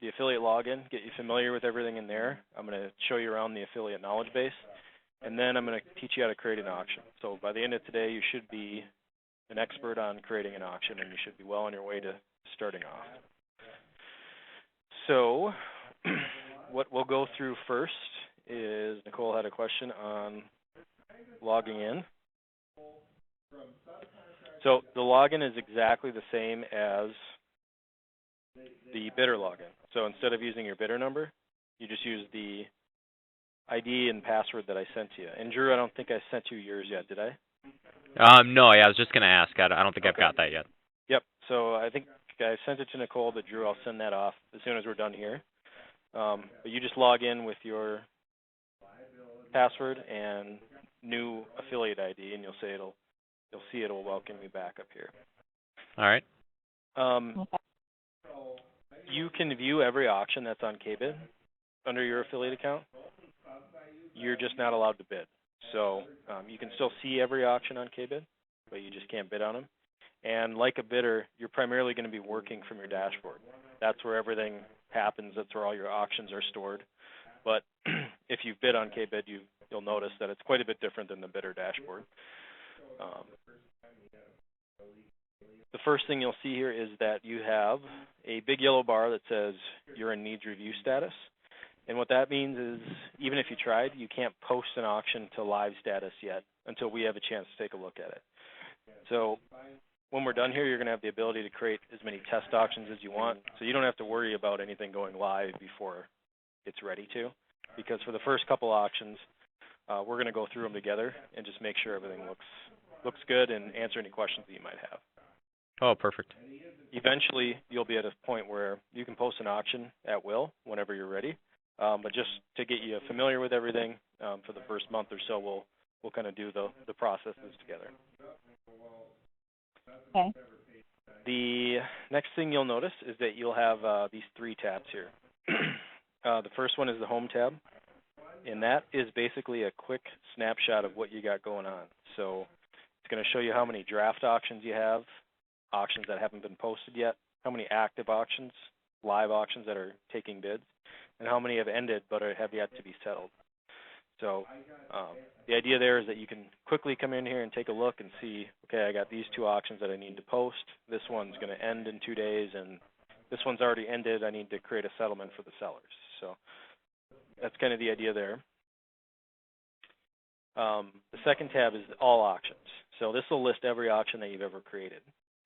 the affiliate login, get you familiar with everything in there. I'm going to show you around the affiliate knowledge base, and then I'm going to teach you how to create an auction. So by the end of today, you should be an expert on creating an auction, and you should be well on your way to starting off. So what we'll go through first is Nicole had a question on logging in. So the login is exactly the same as the bidder login. So instead of using your bidder number, you just use the ID and password that I sent you. And Drew, I don't think I sent you yours yet, did I? No, yeah, I was just going to ask. I don't think I've got that yet. Yep. So I think I sent it to Nicole, but Drew, I'll send that off as soon as we're done here. But you just log in with your password and new affiliate ID, and you'll see it'll welcome you back up here. All right. You can view every auction that's on KBID under your affiliate account. You're just not allowed to bid. So you can still see every auction on KBID, but you just can't bid on them. And like a bidder, you're primarily going to be working from your dashboard. That's where everything happens. That's where all your auctions are stored. But if you bid on KBID, you'll notice that it's quite a bit different than the bidder dashboard. The first thing you'll see here is that you have a big yellow bar that says you're in needs review status. And what that means is even if you tried, you can't post an auction to live status yet until we have a chance to take a look at it. So when we're done here, you're going to have the ability to create as many test auctions as you want. So you don't have to worry about anything going live before it's ready to. Because for the first couple auctions, we're going to go through them together and just make sure everything looks good and answer any questions that you might have. Oh, perfect. Eventually, you'll be at a point where you can post an auction at will whenever you're ready. But just to get you familiar with everything, for the first month or so, we'll kind of do the processes together. Okay. The next thing you'll notice is that you'll have these three tabs here. The first one is the Home tab, and that is basically a quick snapshot of what you got going on. So it's going to show you how many draft auctions you have, auctions that haven't been posted yet, how many active auctions, live auctions that are taking bids, and how many have ended but have yet to be settled. So the idea there is that you can quickly come in here and take a look and see, okay, I got these two auctions that I need to post. This one's going to end in 2 days, and this one's already ended. I need to create a settlement for the sellers. So that's kind of the idea there. The second tab is all auctions. So this will list every auction that you've ever created.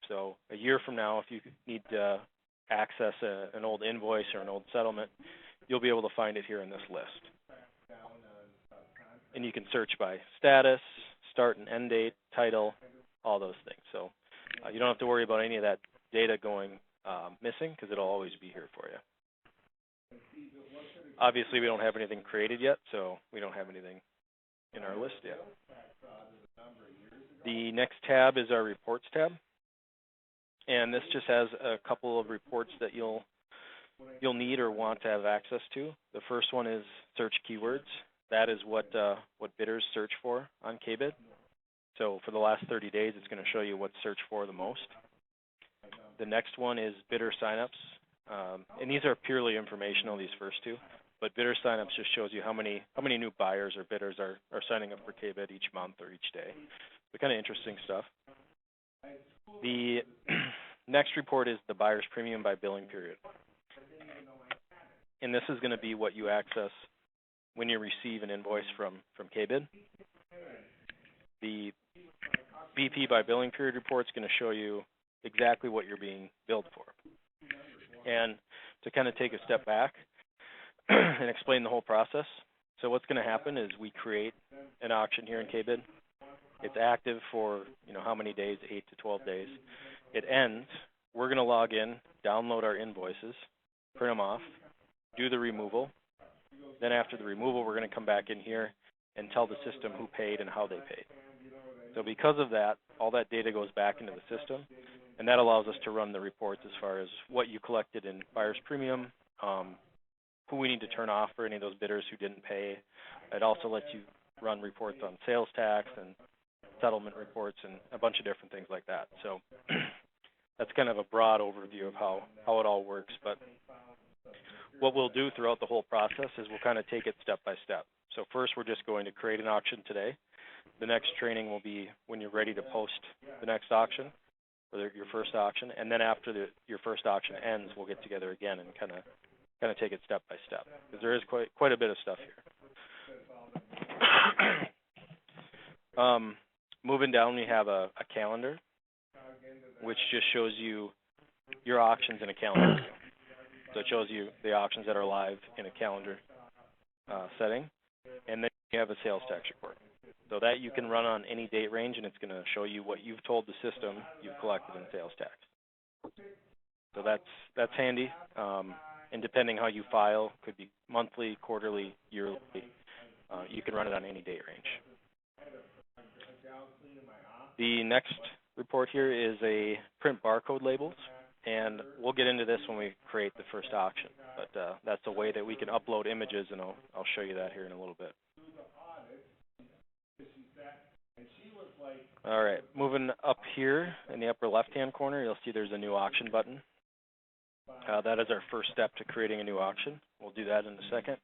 So a year from now, if you need to access an old invoice or an old settlement, you'll be able to find it here in this list. And you can search by status, start and end date, title, all those things. So you don't have to worry about any of that data going missing because it'll always be here for you. Obviously, we don't have anything created yet, so we don't have anything in our list yet. The next tab is our reports tab. And this just has a couple of reports that you'll need or want to have access to. The first one is search keywords. That is what bidders search for on KBID. So for the last 30 days, it's going to show you what's searched for the most. The next one is bidder signups. And these are purely informational, these first two. But bidder signups just shows you how many new buyers or bidders are signing up for KBID each month or each day. So kind of interesting stuff. The next report is the buyer's premium by billing period. And this is going to be what you access when you receive an invoice from KBID. The BP by billing period report is going to show you exactly what you're being billed for. And to kind of take a step back and explain the whole process. So what's going to happen is we create an auction here in KBID. It's active for how many days, 8 to 12 days. It ends. We're going to log in, download our invoices, print them off, do the removal. Then after the removal, we're going to come back in here and tell the system who paid and how they paid. So because of that, all that data goes back into the system, and that allows us to run the reports as far as what you collected in buyer's premium, who we need to turn off for any of those bidders who didn't pay. It also lets you run reports on sales tax and settlement reports and a bunch of different things like that. So that's kind of a broad overview of how it all works. But What we'll do throughout the whole process is we'll kind of take it step by step. So first we're just going to create an auction today. The next training will be when you're ready to post the next auction, or your first auction, and then after your first auction ends, we'll get together again and kind of take it step by step, because there is quite a bit of stuff here. Moving down, we have a calendar, which just shows you your auctions in a calendar view. So it shows you the auctions that are live in a calendar setting, and then you have a sales tax report. So that you can run on any date range, and it's going to show you what you've told the system you've collected in sales tax. So that's handy. And depending how you file, could be monthly, quarterly, yearly. You can run it on any date range. The next report here is a print barcode labels, and we'll get into this when we create the first auction. But that's a way that we can upload images, and I'll show you that here in a little bit. All right, moving up here in the upper left-hand corner, you'll see there's a new auction button. That is our first step to creating a new auction. We'll do that in a second.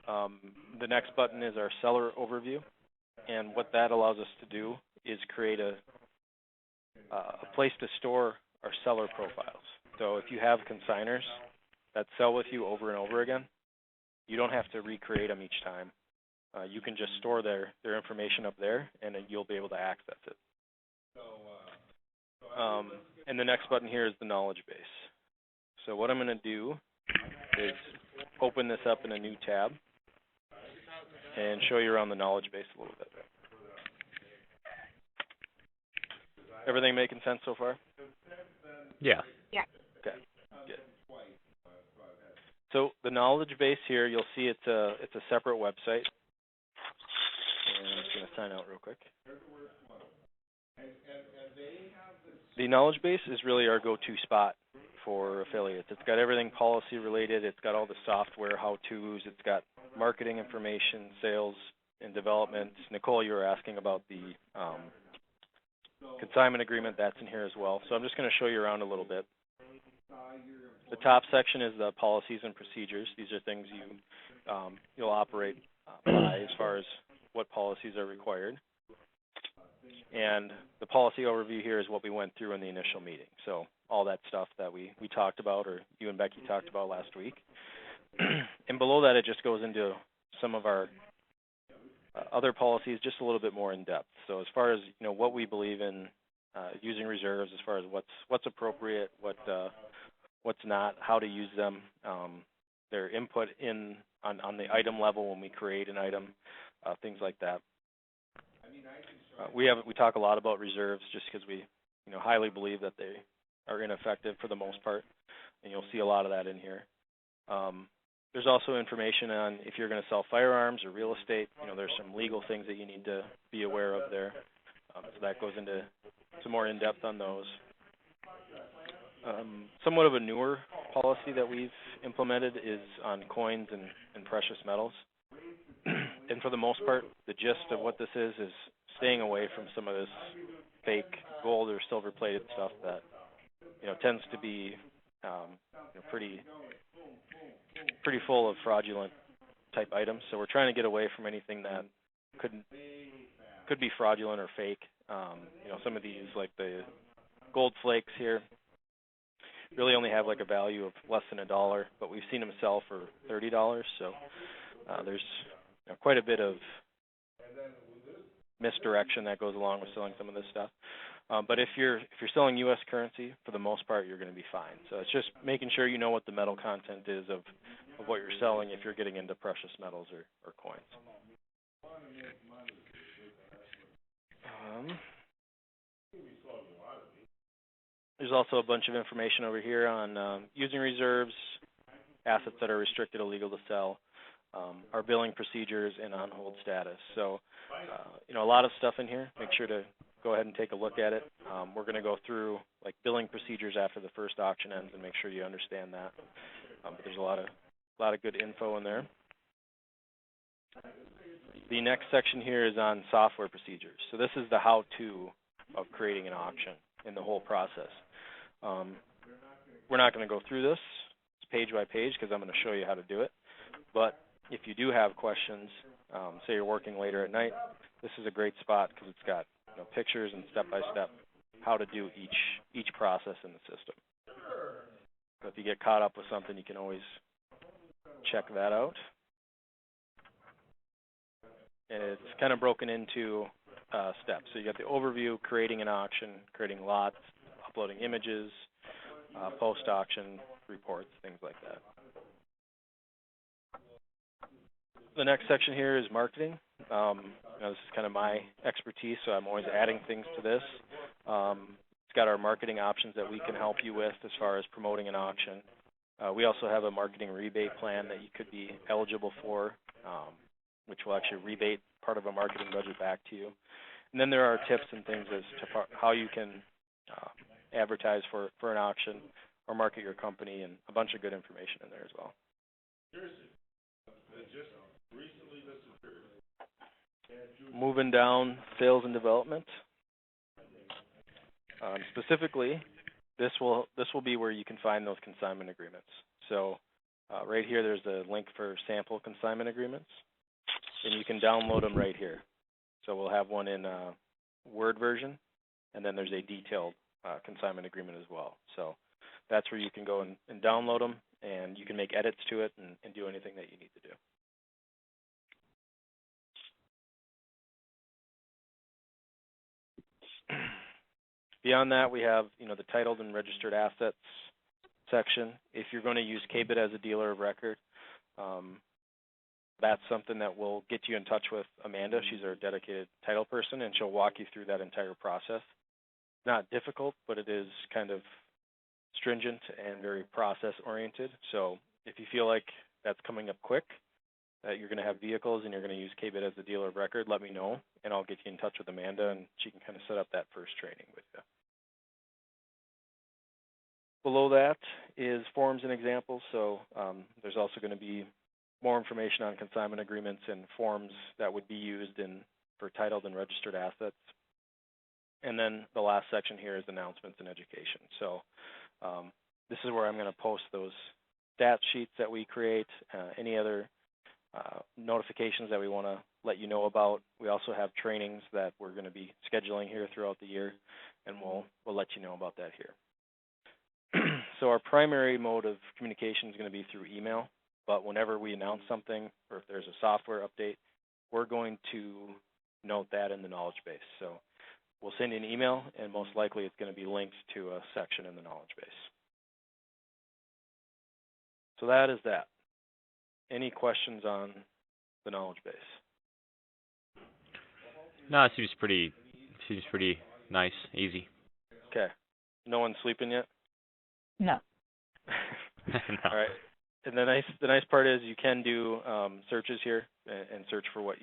The next button is our seller overview, and what that allows us to do is create a place to store our seller profiles. So if you have consigners that sell with you over and over again, you don't have to recreate them each time. You can just store their information up there, and then you'll be able to access it. And the next button here is the knowledge base. So what I'm going to do is open this up in a new tab and show you around the knowledge base a little bit. Everything making sense so far? Yeah. Yeah. Okay, good. So the knowledge base here, you'll see it's a separate website. And I'm just going to sign out real quick. The knowledge base is really our go-to spot for affiliates. It's got everything policy related. It's got all the software how-tos. It's got marketing information, sales, and development. Nicole, you were asking about the consignment agreement. That's in here as well. So I'm just going to show you around a little bit. The top section is the policies and procedures. These are things you'll operate by as far as what policies are required. And the policy overview here is what we went through in the initial meeting. So all that stuff that we talked about, or you and Becky talked about last week. And below that, it just goes into some of our other policies just a little bit more in depth. So as far as what we believe in using reserves, as far as what's appropriate, what's not, how to use them, their input on the item level when we create an item, things like that. We talk a lot about reserves just because we highly believe that they are ineffective for the most part, and you'll see a lot of that in here. There's also information on if you're going to sell firearms or real estate. There's some legal things that you need to be aware of there. So that goes into some more in-depth on those. Somewhat of a newer policy that we've implemented is on coins and precious metals. And for the most part, the gist of what this is staying away from some of this fake gold or silver-plated stuff that tends to be pretty full of fraudulent type items. So we're trying to get away from anything that could be fraudulent or fake. Some of these, like the gold flakes here, really only have like a value of less than $1, but we've seen them sell for $30. So there's quite a bit of misdirection that goes along with selling some of this stuff. But if you're selling U.S. currency, for the most part, you're going to be fine. So it's just making sure you know what the metal content is of what you're selling if you're getting into precious metals or coins. There's also a bunch of information over here on using reserves, assets that are restricted, illegal to sell, our billing procedures, and on-hold status. So, a lot of stuff in here. Make sure to go ahead and take a look at it. We're going to go through like billing procedures after the first auction ends and make sure you understand that. But there's a lot of good info in there. The next section here is on software procedures. So this is the how-to of creating an auction in the whole process. We're not going to go through this page by page because I'm going to show you how to do it. But if you do have questions, say you're working later at night, this is a great spot because it's got pictures and step-by-step how to do each process in the system. So if you get caught up with something, you can always check that out. And it's kind of broken into steps. So you got the overview, creating an auction, creating lots, uploading images, post-auction reports, things like that. The next section here is marketing. This is kind of my expertise, so I'm always adding things to this. It's got our marketing options that we can help you with as far as promoting an auction. We also have a marketing rebate plan that you could be eligible for, which will actually rebate part of a marketing budget back to you. And then there are tips and things as to how you can advertise for an auction or market your company, and a bunch of good information in there as well. Moving down, sales and development. Specifically, this will be where you can find those consignment agreements. So right here, there's a link for sample consignment agreements, and you can download them right here. So we'll have one in Word version, and then there's a detailed consignment agreement as well. So that's where you can go and download them, and you can make edits to it and do anything that you need to do. Beyond that, we have the titled and registered assets section. If you're going to use KBID as a dealer of record, that's something that will get you in touch with Amanda. She's our dedicated title person, and she'll walk you through that entire process. Not difficult, but it is kind of stringent and very process-oriented. So if you feel like that's coming up quick, that you're going to have vehicles and you're going to use KBID as a dealer of record, let me know, and I'll get you in touch with Amanda, and she can kind of set up that first training with you. Below that is forms and examples. So there's also going to be more information on consignment agreements and forms that would be used for titled and registered assets. And then the last section here is announcements and education. So this is where I'm going to post those stat sheets that we create, any other notifications that we want to let you know about. We also have trainings that we're going to be scheduling here throughout the year, and we'll let you know about that here. So our primary mode of communication is going to be through email, but whenever we announce something or if there's a software update, we're going to note that in the knowledge base. So we'll send you an email, and most likely it's going to be linked to a section in the knowledge base. So that is that. Any questions on the knowledge base? No, it seems pretty nice, easy. Okay. No one's sleeping yet? No. No. All right. And the nice part is you can do searches here and search for what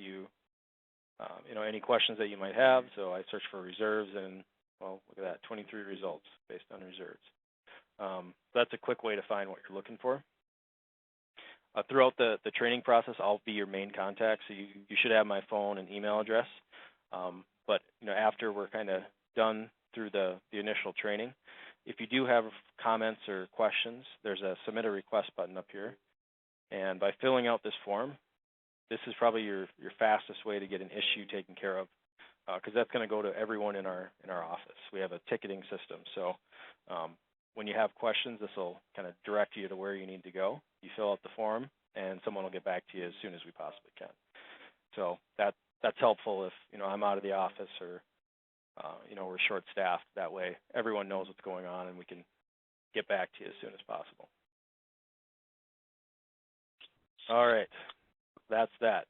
any questions that you might have. So I search for reserves, and well, look at that, 23 results based on reserves. That's a quick way to find what you're looking for. Throughout the training process, I'll be your main contact, so you should have my phone and email address. But after we're kind of done through the initial training, if you do have comments or questions, there's a submit a request button up here. And by filling out this form, this is probably your fastest way to get an issue taken care of, because that's going to go to everyone in our office. We have a ticketing system, so when you have questions, this will kind of direct you to where you need to go. You fill out the form, and someone will get back to you as soon as we possibly can. So that's helpful if I'm out of the office or we're short-staffed. That way, everyone knows what's going on, and we can get back to you as soon as possible. All right, that's that.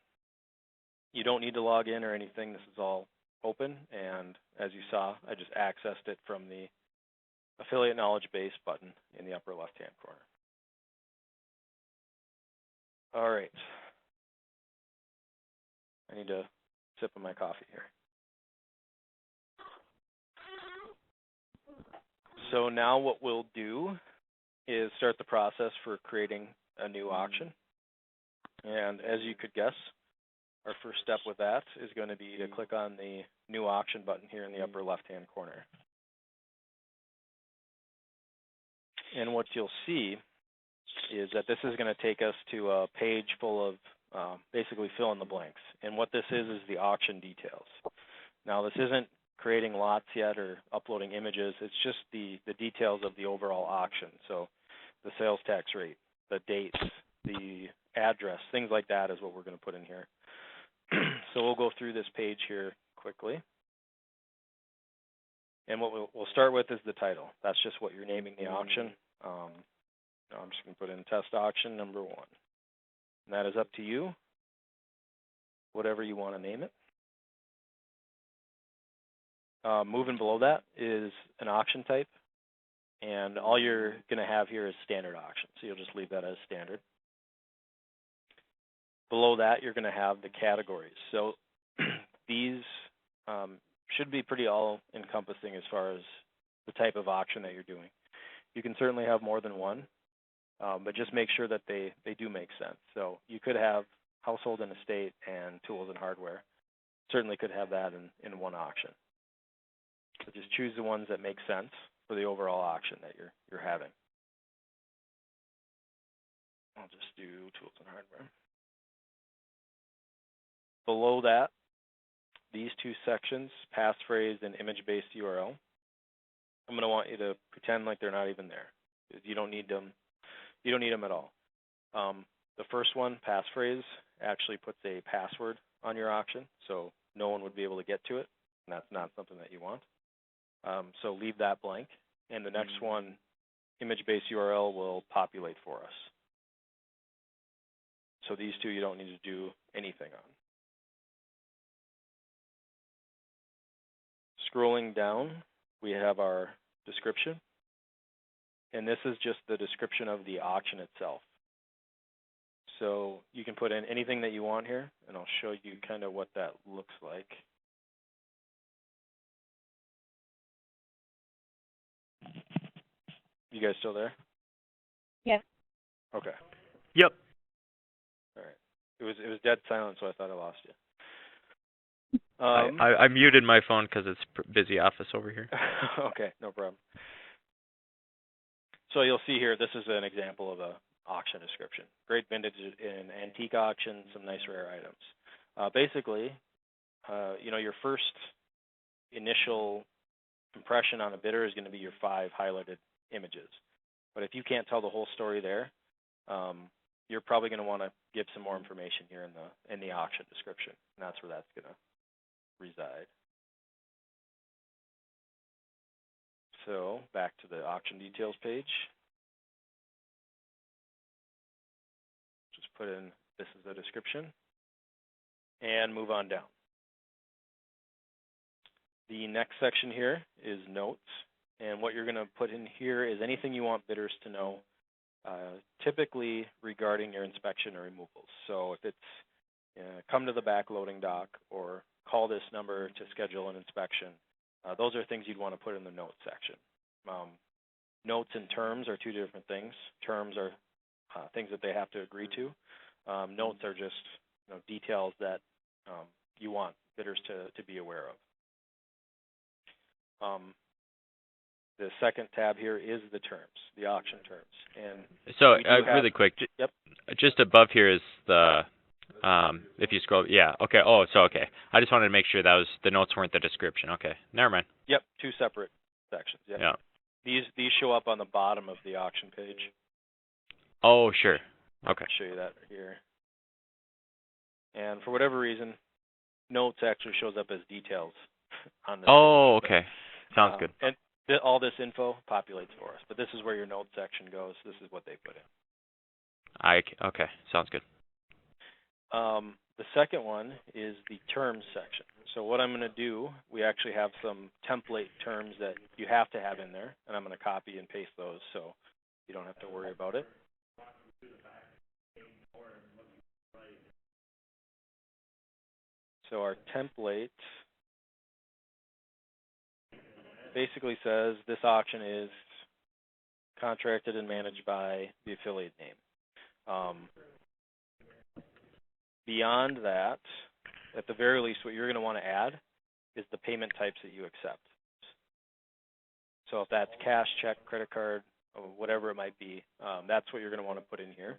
You don't need to log in or anything. This is all open, and as you saw, I just accessed it from the Affiliate Knowledge Base button in the upper left-hand corner. All right. I need to sip of my coffee here. So now what we'll do is start the process for creating a new auction. And as you could guess, our first step with that is going to be to click on the New Auction button here in the upper left-hand corner. And what you'll see is that this is going to take us to a page full of basically fill in the blanks. And what this is the auction details. Now, this isn't creating lots yet or uploading images. It's just the details of the overall auction. So the sales tax rate, the dates, the address, things like that is what we're going to put in here. So we'll go through this page here quickly. And what we'll start with is the title. That's just what you're naming the auction. I'm just going to put in test auction number 1. And that is up to you, whatever you want to name it. Moving below that is an auction type. And all you're going to have here is standard auction. So you'll just leave that as standard. Below that, you're going to have the categories. So these should be pretty all-encompassing as far as the type of auction that you're doing. You can certainly have more than one, but just make sure that they do make sense. So you could have household and estate and tools and hardware. Certainly could have that in one auction. So just choose the ones that make sense for the overall auction that you're having. I'll just do tools and hardware. Below that, these two sections, passphrase and image-based URL, I'm going to want you to pretend like they're not even there. You don't need them. You don't need them at all. The first one, passphrase, actually puts a password on your auction, so no one would be able to get to it, and that's not something that you want. So leave that blank. And the next one, image-based URL, will populate for us. So these two you don't need to do anything on. Scrolling down, we have our description. And this is just the description of the auction itself. So you can put in anything that you want here, and I'll show you kind of what that looks like. You guys still there? Yes. Okay. Yep. All right. It was dead silent, so I thought I lost you. I muted my phone because it's busy office over here. Okay, no problem. So you'll see here, this is an example of a auction description. Great vintage in antique auction, some nice rare items. Basically, your first initial impression on a bidder is going to be your 5 highlighted images. But if you can't tell the whole story there, you're probably going to want to give some more information here in the auction description, and that's where that's going to reside. So back to the auction details page. Just put in this is the description and move on down. The next section here is notes, and what you're going to put in here is anything you want bidders to know, typically regarding your inspection or removals. So if it's come to the back loading dock or call this number to schedule an inspection, those are things you'd want to put in the notes section. Notes and terms are two different things. Terms are things that they have to agree to. Notes are just details that you want bidders to be aware of. The second tab here is the terms, the auction terms. And so really quick, yep. Just above here is the, if you scroll, yeah, okay, okay. I just wanted to make sure that was, the notes weren't the description. Okay, never mind. Yep, 2 separate sections. Yep. Yeah. These show up on the bottom of the auction page. Oh, sure. Okay. I'll show you that here. And for whatever reason, notes actually shows up as details on this. Oh, okay. Sounds good. And all this info populates for us, but this is where your notes section goes. This is what they put in. Okay, sounds good. The second one is the terms section. So what I'm going to do, we actually have some template terms that you have to have in there, and I'm going to copy and paste those so you don't have to worry about it. So our template basically says this auction is contracted and managed by the affiliate name. Beyond that, at the very least, what you're going to want to add is the payment types that you accept. So if that's cash, check, credit card, or whatever it might be. That's what you're going to want to put in here.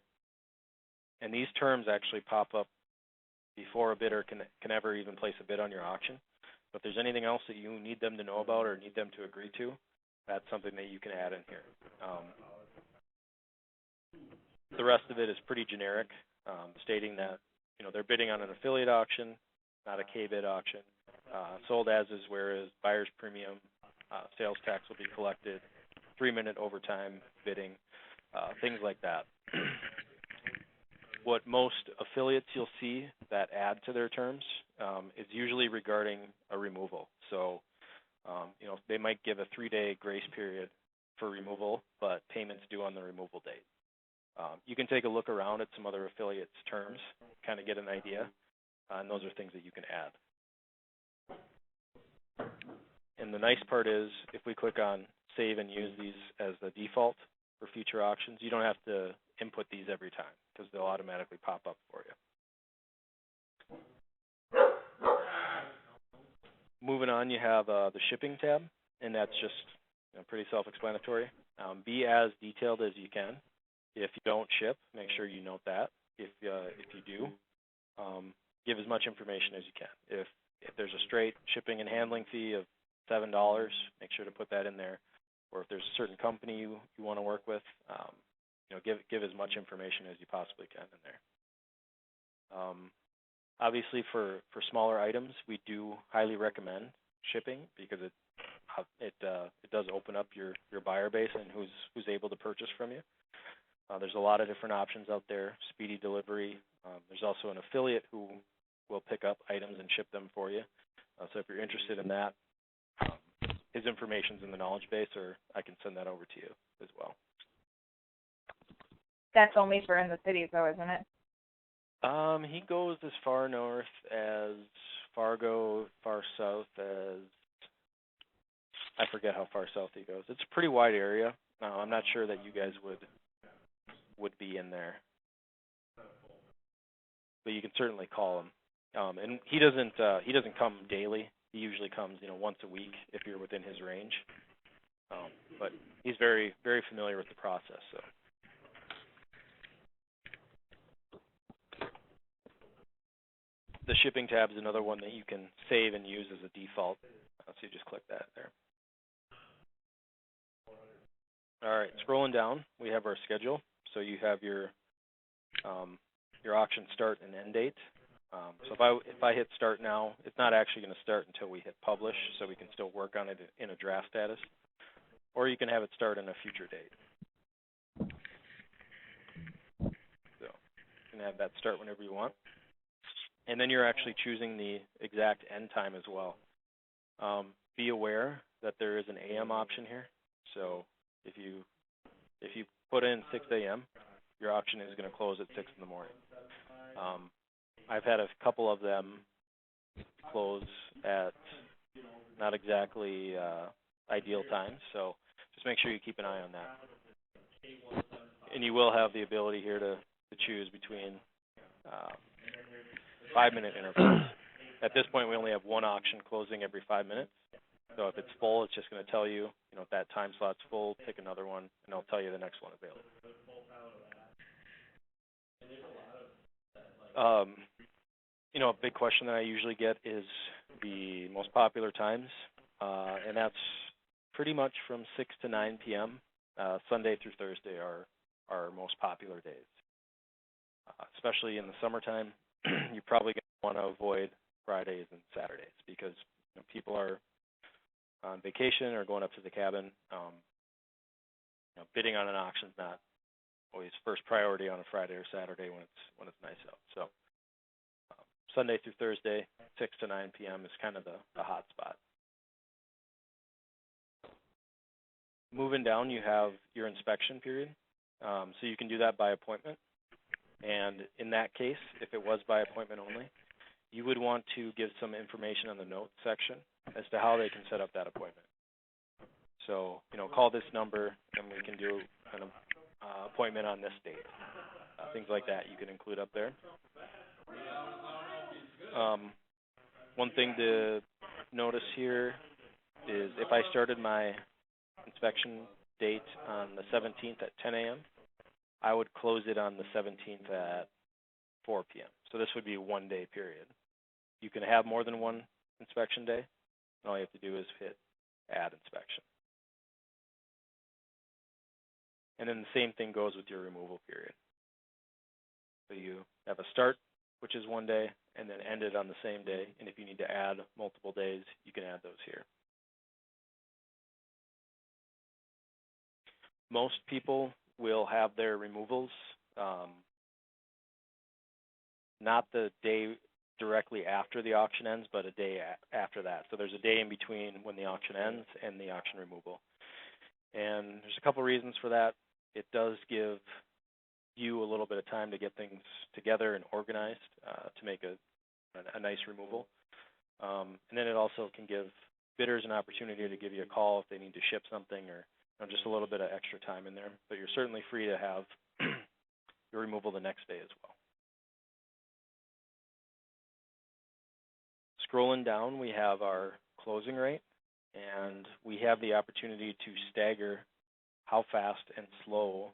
And these terms actually pop up before a bidder can ever even place a bid on your auction. So if there's anything else that you need them to know about or need them to agree to, that's something that you can add in here. The rest of it is pretty generic, stating that they're bidding on an affiliate auction, not a K-bid auction. Sold as is, whereas buyer's premium, sales tax will be collected, 3-minute overtime bidding, things like that. What most affiliates you'll see that add to their terms is usually regarding a removal. So, they might give a 3-day grace period for removal, but payments due on the removal date. You can take a look around at some other affiliates' terms, kind of get an idea, and those are things that you can add. And the nice part is, if we click on save and use these as the default for future auctions, you don't have to input these every time because they'll automatically pop up for you. Moving on, you have the shipping tab, and that's just pretty self-explanatory. Be as detailed as you can. If you don't ship, make sure you note that. If you do, give as much information as you can. If there's a straight shipping and handling fee of $7, make sure to put that in there. Or if there's a certain company you want to work with, give as much information as you possibly can in there. Obviously, for smaller items, we do highly recommend shipping because it does open up your buyer base and who's able to purchase from you. There's a lot of different options out there, speedy delivery. There's also an affiliate who will pick up items and ship them for you. So if you're interested in that, his information's in the knowledge base, or I can send that over to you as well. That's only for in the cities, though, isn't it? He goes as far north as Fargo, far south as, I forget how far south he goes. It's a pretty wide area. I'm not sure that you guys would be in there, but you can certainly call him. And he doesn't come daily. He usually comes, once a week if you're within his range. But he's very, very familiar with the process. So. The shipping tab is another one that you can save and use as a default. So you just click that there. All right, scrolling down, we have our schedule. So you have your auction start and end date. So if I hit start now, it's not actually going to start until we hit publish, so we can still work on it in a draft status. Or you can have it start on a future date. So you can have that start whenever you want. And then you're actually choosing the exact end time as well. Be aware that there is an AM option here. So if you put in 6 a.m., your auction is going to close at 6 in the morning. I've had a couple of them close at not exactly ideal times, so just make sure you keep an eye on that. And you will have the ability here to choose between 5-minute intervals. At this point, we only have one auction closing every 5 minutes. So if it's full, it's just going to tell you, if that time slot's full, pick another one, and I'll tell you the next one available. A big question that I usually get is the most popular times, and that's pretty much from 6 to 9 p.m. Sunday through Thursday are our most popular days. Especially in the summertime, you're probably going to want to avoid Fridays and Saturdays because people are on vacation or going up to the cabin. Bidding on an auction is not always first priority on a Friday or Saturday when it's nice out. So Sunday through Thursday, 6 to 9 p.m. is kind of the hot spot. Moving down, you have your inspection period. So you can do that by appointment. And in that case, if it was by appointment only, you would want to give some information on the notes section as to how they can set up that appointment. So, call this number and we can do an appointment on this date. Things like that you can include up there. One thing to notice here is if I started my inspection date on the 17th at 10 a.m., I would close it on the 17th at 4 p.m. So this would be a 1-day period. You can have more than one inspection day. All you have to do is hit add inspection. And then the same thing goes with your removal period. So you have a start, which is 1 day, and then end it on the same day. And if you need to add multiple days, you can add those here. Most people will have their removals not the day directly after the auction ends, but a day after that. So there's a day in between when the auction ends and the auction removal. And there's a couple reasons for that. It does give you a little bit of time to get things together and organized to make a nice removal. And then it also can give bidders an opportunity to give you a call if they need to ship something, or just a little bit of extra time in there. But you're certainly free to have your removal the next day as well. Scrolling down, we have our closing rate, and we have the opportunity to stagger how fast and slow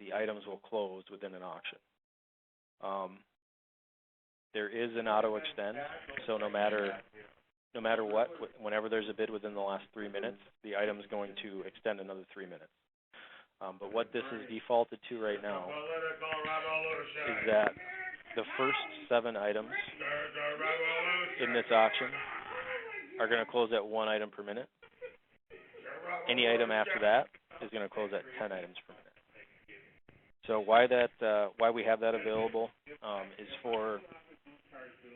the items will close within an auction. There is an auto extend, so no matter what, whenever there's a bid within the last 3 minutes, the item is going to extend another 3 minutes. But what this is defaulted to right now is that the first 7 items in this auction are going to close at 1 item per minute. Any item after that is going to close at 10 items per minute. So why we have that available is for,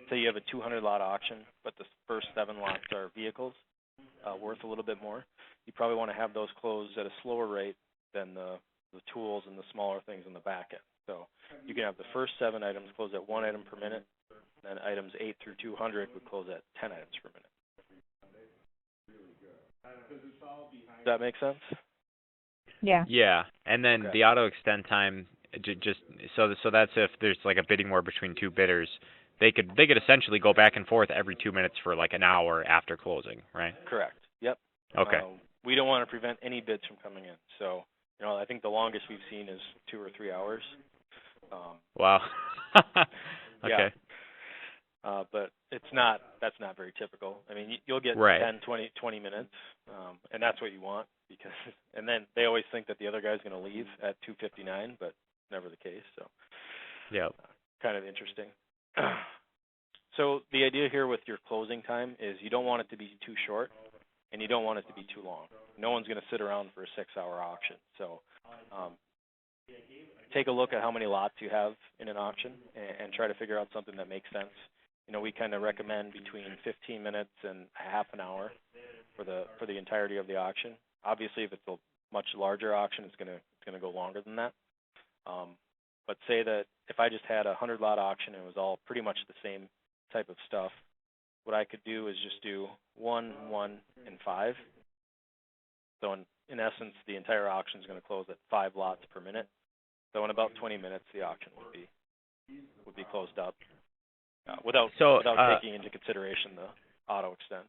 say you have a 200 lot auction, but the first 7 lots are vehicles worth a little bit more. You probably want to have those close at a slower rate than the tools and the smaller things in the back end. So you can have the first 7 items close at 1 item per minute, then items 8 through 200 would close at 10 items per minute. Does that make sense? Yeah. Yeah, and then Okay. the auto extend time, just so that's if there's like a bidding war between 2 bidders, they could essentially go back and forth every 2 minutes for like an hour after closing, right? Correct. Yep. Okay. We don't want to prevent any bids from coming in. So, I think the longest we've seen is 2 or 3 hours. Wow. Okay. Yeah. But that's not very typical. I mean, you'll get Right. 10, 20 minutes, and that's what you want, because, and then they always think that the other guy's going to leave at 2:59, but never the case. So, Yep. kind of interesting. So the idea here with your closing time is you don't want it to be too short, and you don't want it to be too long. No one's going to sit around for a 6-hour auction. So take a look at how many lots you have in an auction and try to figure out something that makes sense. We kind of recommend between 15 minutes and a half an hour for the entirety of the auction. Obviously, if it's a much larger auction, it's going to go longer than that. But say that if I just had a 100-lot auction and it was all pretty much the same type of stuff, what I could do is just do 1, 1, and 5. So in essence, the entire auction is going to close at 5 lots per minute. So in about 20 minutes, the auction would be closed up without taking into consideration the auto extend.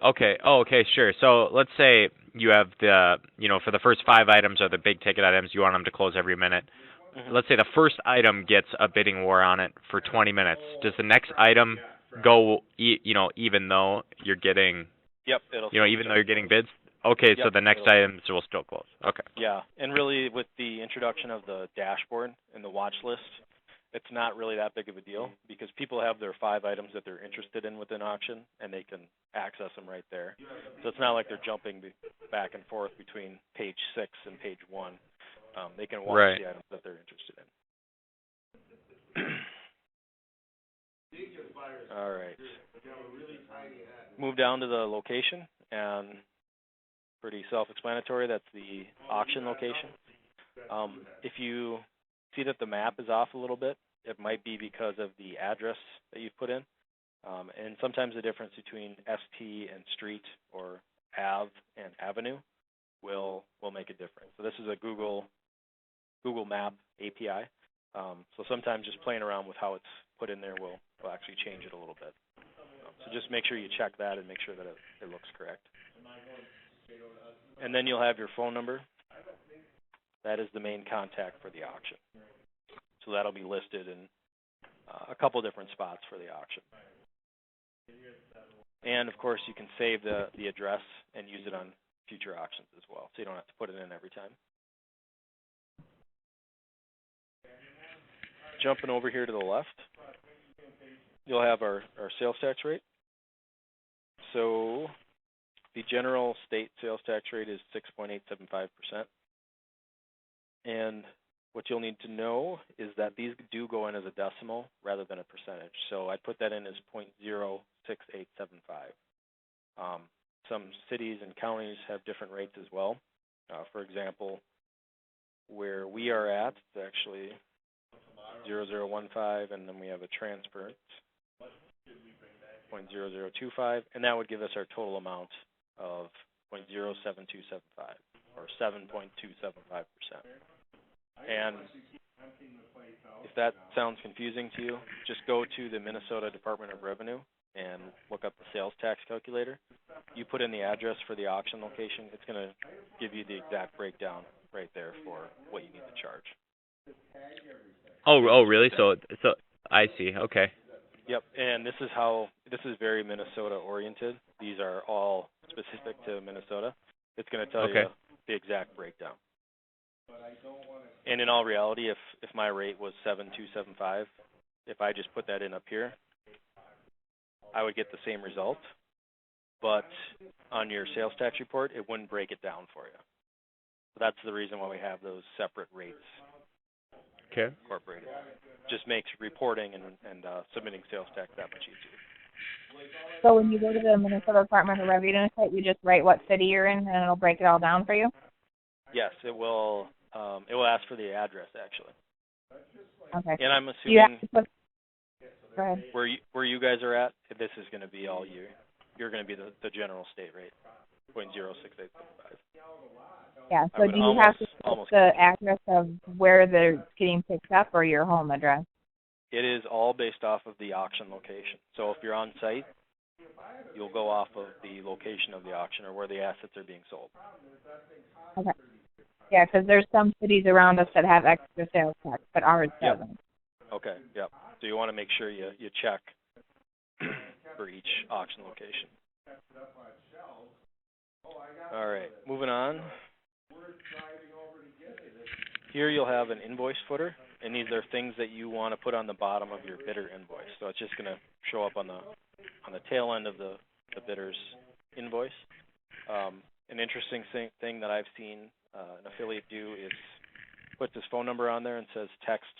Okay. Oh, okay, sure. So let's say you have the, for the first 5 items are the big ticket items, you want them to close every minute. Mm-hmm. Let's say the first item gets a bidding war on it for 20 minutes. Does the next item go, even though you're getting, Yep, even though you're getting bids? Okay, so Yep, the next items will still close. Okay. Yeah, and really with the introduction of the dashboard and the watch list, it's not really that big of a deal because people have their 5 items that they're interested in within auction, and they can access them right there. So it's not like they're jumping back and forth between page 6 and page 1. They can watch Right. the items that they're interested in. All right. Move down to the location, and pretty self-explanatory. That's the auction location. If you see that the map is off a little bit, it might be because of the address that you've put in. And sometimes the difference between ST and street or Ave and avenue will make a difference. So this is a Google Map API. So sometimes just playing around with how it's put in there will actually change it a little bit. So just make sure you check that and make sure that it looks correct. And then you'll have your phone number. That is the main contact for the auction. So that'll be listed in a couple different spots for the auction. And of course, you can save the address and use it on future auctions as well, so you don't have to put it in every time. Jumping over here to the left, you'll have our sales tax rate. So the general state sales tax rate is 6.875%. And what you'll need to know is that these do go in as a decimal rather than a percentage. So I put that in as 0.06875. Some cities and counties have different rates as well. For example, where we are at, it's actually 0015, and then we have a transfer, 0.0025, and that would give us our total amount of 0.07275, or 7.275%. And if that sounds confusing to you, just go to the Minnesota Department of Revenue and look up the sales tax calculator. You put in the address for the auction location, it's going to give you the exact breakdown right there for what you need to charge. Oh, really? So I see. Okay. Yep, and this is very Minnesota oriented. These are all specific to Minnesota. It's going to tell you the exact breakdown. And in all reality, if my rate was 7.275, if I just put that in up here, I would get the same result. But on your sales tax report, it wouldn't break it down for you. So that's the reason why we have those separate rates incorporated. Just makes reporting and submitting sales tax that much easier. So when you go to the Minnesota Department of Revenue site, you just write what city you're in, and it'll break it all down for you? Yes, it will. It will ask for the address, actually. Okay. And I'm assuming You have to put, go ahead. where you guys are at, this is going to be all you. You're going to be the general state rate, 0.06875. Yeah, so do you have to put the address of where they're getting picked up or your home address? It is all based off of the auction location. So if you're on site, you'll go off of the location of the auction or where the assets are being sold. Okay. Yeah, because there's some cities around us that have extra sales tax, but ours doesn't. Okay, yep. So you want to make sure you check for each auction location. All right, moving on. Here you'll have an invoice footer, and these are things that you want to put on the bottom of your bidder invoice. So it's just going to show up on the tail end of the bidder's invoice. An interesting thing that I've seen an affiliate do is put this phone number on there and says text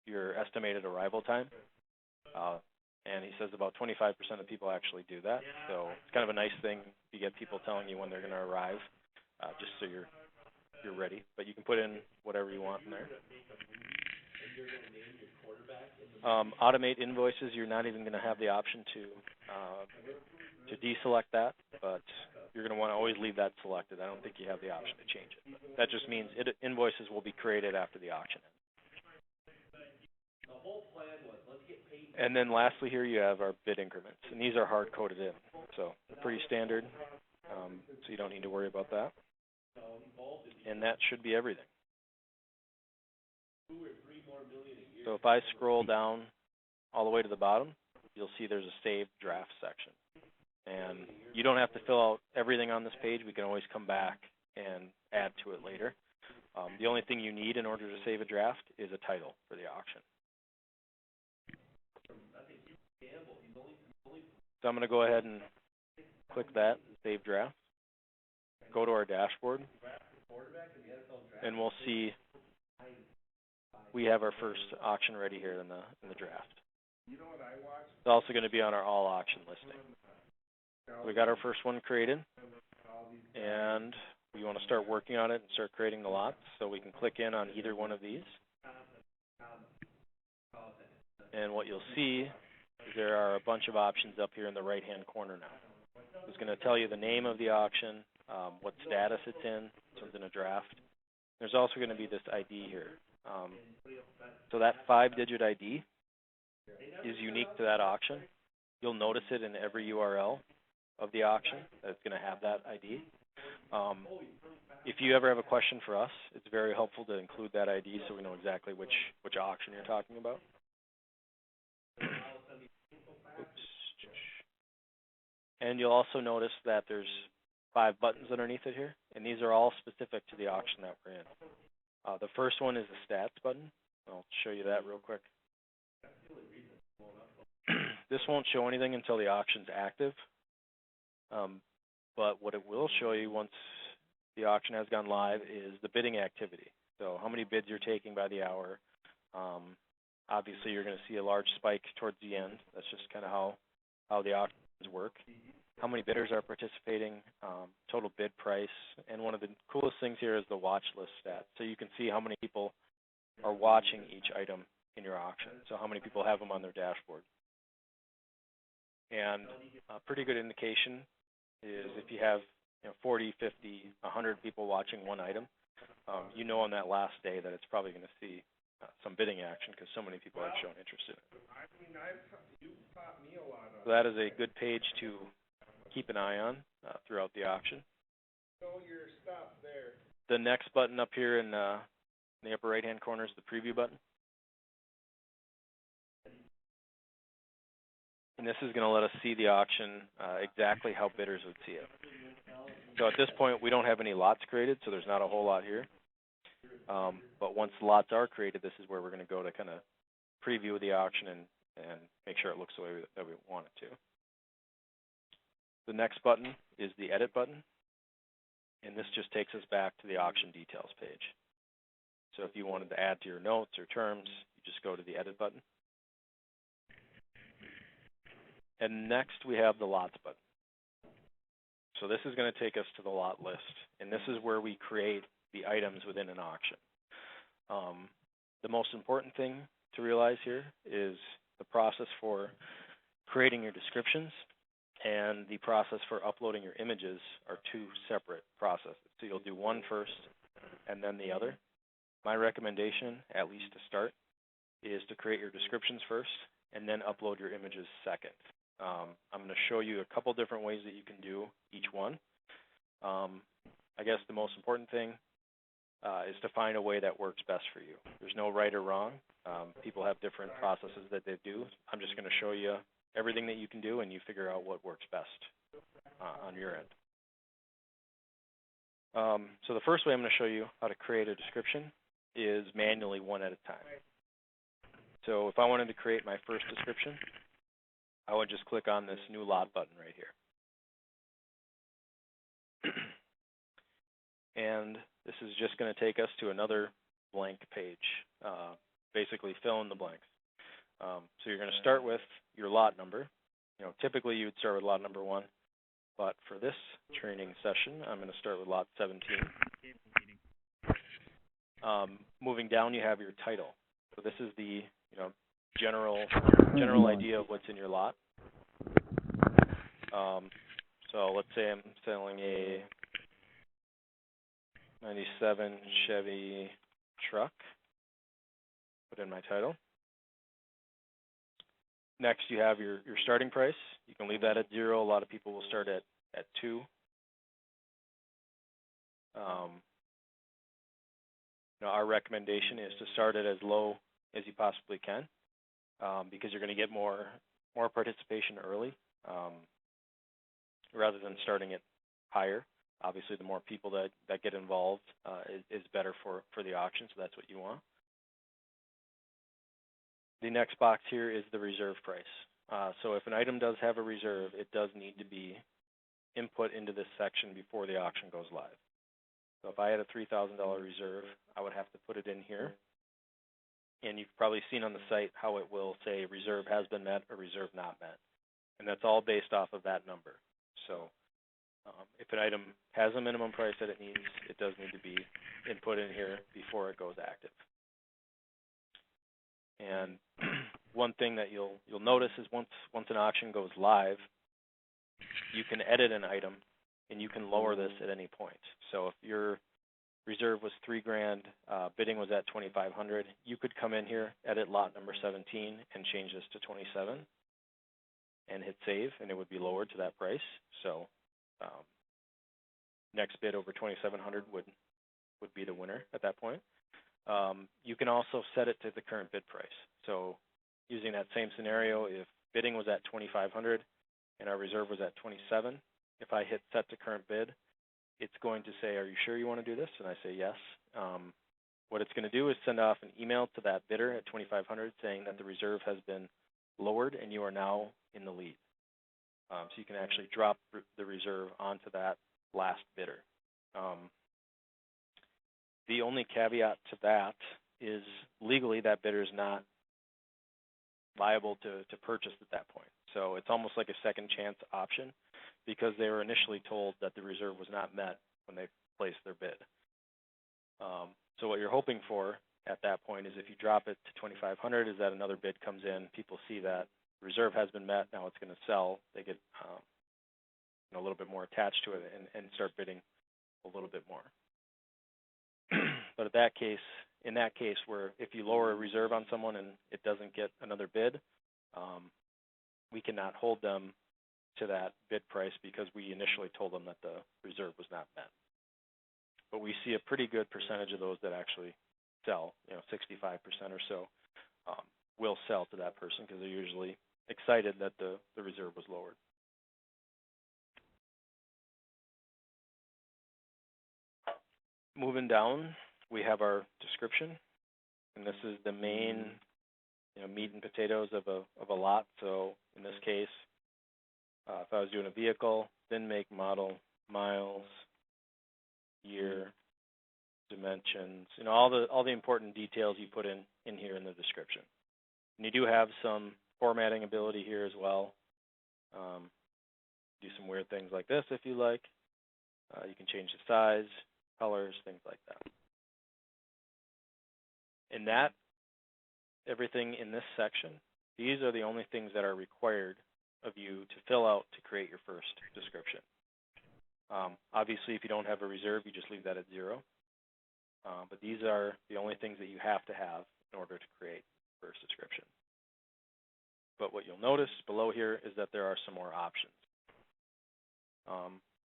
your estimated arrival time. And he says about 25% of people actually do that. So it's kind of a nice thing. You get people telling you when they're going to arrive, just so you're ready. But you can put in whatever you want in there. Automate invoices, you're not even going to have the option to deselect that, but you're going to want to always leave that selected. I don't think you have the option to change it. That just means invoices will be created after the auction. And then lastly here you have our bid increments, and these are hard-coded in, so they're pretty standard, so you don't need to worry about that. And that should be everything. So if I scroll down all the way to the bottom, you'll see there's a saved draft section. And you don't have to fill out everything on this page. We can always come back and add to it later. The only thing you need in order to save a draft is a title for the auction. So I'm going to go ahead and click that, Save Draft. Go to our dashboard, and we'll see we have our first auction ready here in the draft. It's also going to be on our all auction listing. We got our first one created, and we want to start working on it and start creating the lots. So we can click in on either one of these. And what you'll see is there are a bunch of options up here in the right-hand corner now. It's going to tell you the name of the auction, what status it's in, so it's in a draft. There's also going to be this ID here. So that 5-digit ID is unique to that auction. You'll notice it in every URL of the auction that it's going to have that ID. If you ever have a question for us, it's very helpful to include that ID so we know exactly which auction you're talking about. Oops. And you'll also notice that there's 5 buttons underneath it here, and these are all specific to the auction that we're in. The first one is the stats button. I'll show you that real quick. This won't show anything until the auction's active, but what it will show you once the auction has gone live is the bidding activity. So how many bids you're taking by the hour. Obviously, you're going to see a large spike towards the end. That's just kind of how the auctions work. How many bidders are participating, total bid price, and one of the coolest things here is the watch list stat. So you can see how many people are watching each item in your auction. So how many people have them on their dashboard. And a pretty good indication is if you have 40, 50, 100 people watching one item, you know on that last day that it's probably going to see some bidding action because so many people have shown interest in it. So that is a good page to keep an eye on throughout the auction. The next button up here in the upper right-hand corner is the preview button. And this is going to let us see the auction exactly how bidders would see it. So at this point, we don't have any lots created, so there's not a whole lot here. But once lots are created, this is where we're going to go to kind of preview the auction and make sure it looks the way that we want it to. The next button is the edit button, and this just takes us back to the auction details page. So if you wanted to add to your notes or terms, you just go to the edit button. And next we have the lots button. So this is going to take us to the lot list, and this is where we create the items within an auction. The most important thing to realize here is the process for creating your descriptions and the process for uploading your images are 2 separate processes. So you'll do one first and then the other. My recommendation, at least to start, is to create your descriptions first and then upload your images second. I'm going to show you a couple different ways that you can do each one. I guess the most important thing is to find a way that works best for you. There's no right or wrong. People have different processes that they do. I'm just going to show you everything that you can do, and you figure out what works best on your end. So the first way I'm going to show you how to create a description is manually, one at a time. So if I wanted to create my first description, I would just click on this new lot button right here. And this is just going to take us to another blank page, basically fill in the blanks. So you're going to start with your lot number. Typically you would start with lot number 1, but for this training session, I'm going to start with lot 17. Moving down, you have your title. So this is the general idea of what's in your lot. So let's say I'm selling a 97 Chevy truck. Put in my title. Next, you have your starting price. You can leave that at 0. A lot of people will start at 2. Our recommendation is to start it as low as you possibly can, because you're going to get more participation early, rather than starting it higher. Obviously, the more people that get involved is better for the auction, so that's what you want. The next box here is the reserve price. So if an item does have a reserve, it does need to be input into this section before the auction goes live. So if I had a $3,000 reserve, I would have to put it in here. And you've probably seen on the site how it will say reserve has been met or reserve not met. And that's all based off of that number. So if an item has a minimum price that it needs, it does need to be input in here before it goes active. And one thing that you'll notice is once an auction goes live, you can edit an item and you can lower this at any point. So if your reserve was $3,000, bidding was at $2,500, you could come in here, edit lot number 17, and change this to 27, and hit save, and it would be lowered to that price. So next bid over 2,700 would be the winner at that point. You can also set it to the current bid price. So using that same scenario, if bidding was at 2,500 and our reserve was at 27, if I hit set to current bid, it's going to say, are you sure you want to do this? And I say yes. What it's going to do is send off an email to that bidder at 2,500 saying that the reserve has been lowered and you are now in the lead. So you can actually drop the reserve onto that last bidder. The only caveat to that is legally that bidder is not liable to purchase at that point. So it's almost like a second chance option because they were initially told that the reserve was not met when they placed their bid. So what you're hoping for at that point is if you drop it to 2,500 is that another bid comes in, people see that reserve has been met, now it's going to sell, they get a little bit more attached to it and start bidding a little bit more. But in that case where if you lower a reserve on someone and it doesn't get another bid, we cannot hold them to that bid price because we initially told them that the reserve was not met. But we see a pretty good percentage of those that actually sell, 65% or so will sell to that person because they're usually excited that the reserve was lowered. Moving down, we have our description, and this is the main meat and potatoes of a lot. So in this case, if I was doing a vehicle, VIN, make, model, miles, year, dimensions, all the important details you put in here in the description. And you do have some formatting ability here as well. Do some weird things like this if you like. You can change the size, colors, things like that. And that, everything in this section, these are the only things that are required of you to fill out to create your first description. Obviously, if you don't have a reserve, you just leave that at 0. But these are the only things that you have to have in order to create first description. But what you'll notice below here is that there are some more options.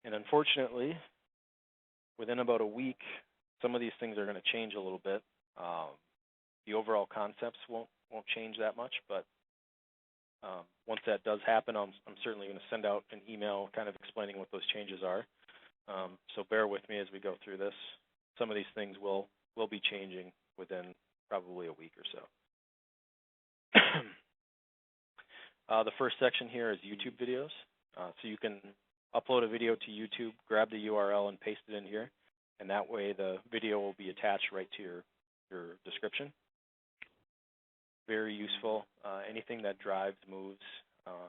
And unfortunately, within about a week, some of these things are going to change a little bit. The overall concepts won't change that much, but once that does happen, I'm certainly going to send out an email kind of explaining what those changes are. So bear with me as we go through this. Some of these things will be changing within probably a week or so. The first section here is YouTube videos. So you can upload a video to YouTube, grab the URL and paste it in here, and that way the video will be attached right to your description. Very useful. Anything that drives, moves,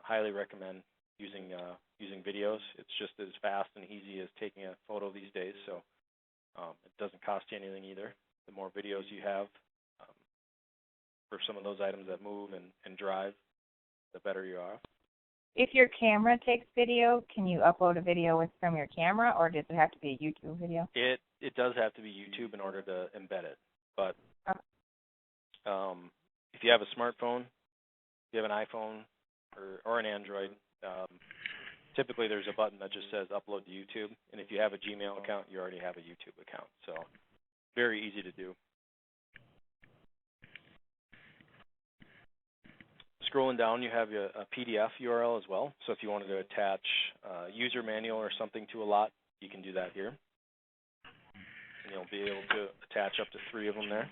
highly recommend using videos. It's just as fast and easy as taking a photo these days, so it doesn't cost you anything either. The more videos you have for some of those items that move and drive, the better you are. If your camera takes video, can you upload a video from your camera, or does it have to be a YouTube video? It does have to be YouTube in order to embed it. But if you have a smartphone, if you have an iPhone or an Android, typically there's a button that just says upload to YouTube. And if you have a Gmail account, you already have a YouTube account. So very easy to do. Scrolling down, you have a PDF URL as well. So if you wanted to attach a user manual or something to a lot, you can do that here. And you'll be able to attach up to 3 of them there.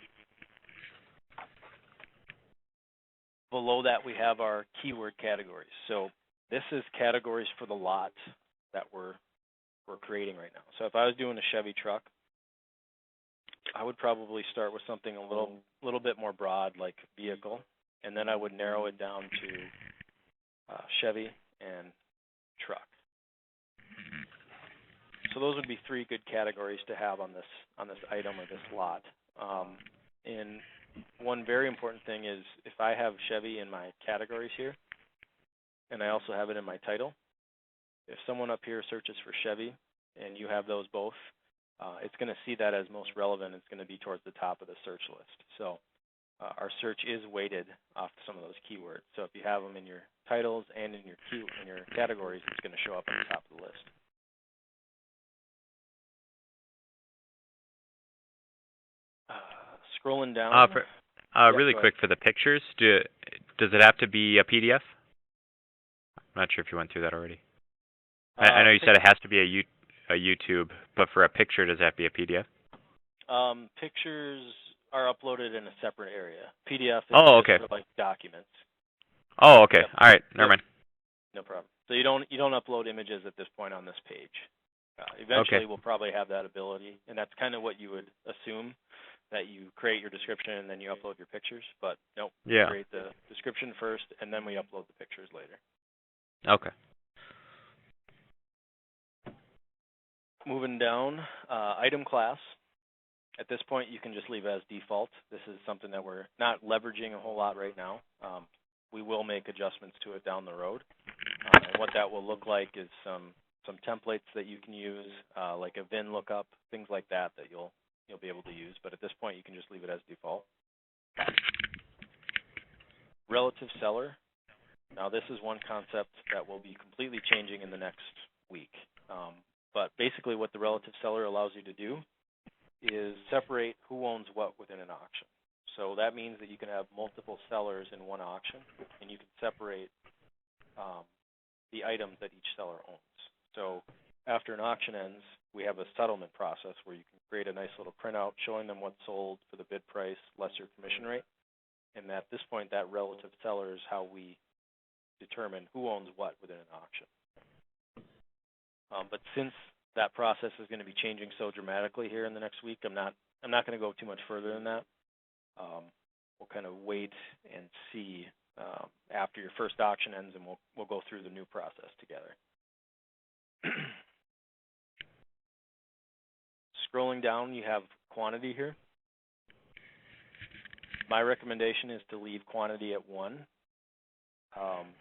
Below that, we have our keyword categories. So this is categories for the lot that we're creating right now. So if I was doing a Chevy truck, I would probably start with something a little bit more broad, like vehicle. And then I would narrow it down to Chevy and truck. So those would be 3 good categories to have on this item or this lot. And one very important thing is if I have Chevy in my categories here, and I also have it in my title, if someone up here searches for Chevy and you have those both, it's going to see that as most relevant. It's going to be towards the top of the search list. So our search is weighted off some of those keywords. So if you have them in your titles and in your categories, it's going to show up at the top of the list. Scrolling down. Really quick for the pictures, does it have to be a PDF? I'm not sure if you went through that already. I know you said it has to be a YouTube, but for a picture, does it have to be a PDF? Pictures are uploaded in a separate area. PDF is okay. for like documents. Oh, okay. Yep. All right. Never mind. No problem. So you don't upload images at this point on this page. Eventually, we'll probably have that ability, and that's kind of what you would assume, that you create your description and then you upload your pictures. But nope. Yeah. We create the description first, and then we upload the pictures later. Okay. Moving down, item class. At this point, you can just leave as default. This is something that we're not leveraging a whole lot right now. We will make adjustments to it down the road. And what that will look like is some templates that you can use, like a VIN lookup, things like that you'll be able to use. But at this point, you can just leave it as default. Relative seller. Now, this is one concept that will be completely changing in the next week. But basically, what the relative seller allows you to do is separate who owns what within an auction. So that means that you can have multiple sellers in one auction, and you can separate the items that each seller owns. So after an auction ends, we have a settlement process where you can create a nice little printout showing them what's sold for the bid price less your commission rate. And at this point, that relative seller is how we determine who owns what within an auction. But since that process is going to be changing so dramatically here in the next week, I'm not going to go too much further than that. We'll kind of wait and see after your first auction ends, and we'll go through the new process together. Scrolling down, you have quantity here. My recommendation is to leave quantity at 1,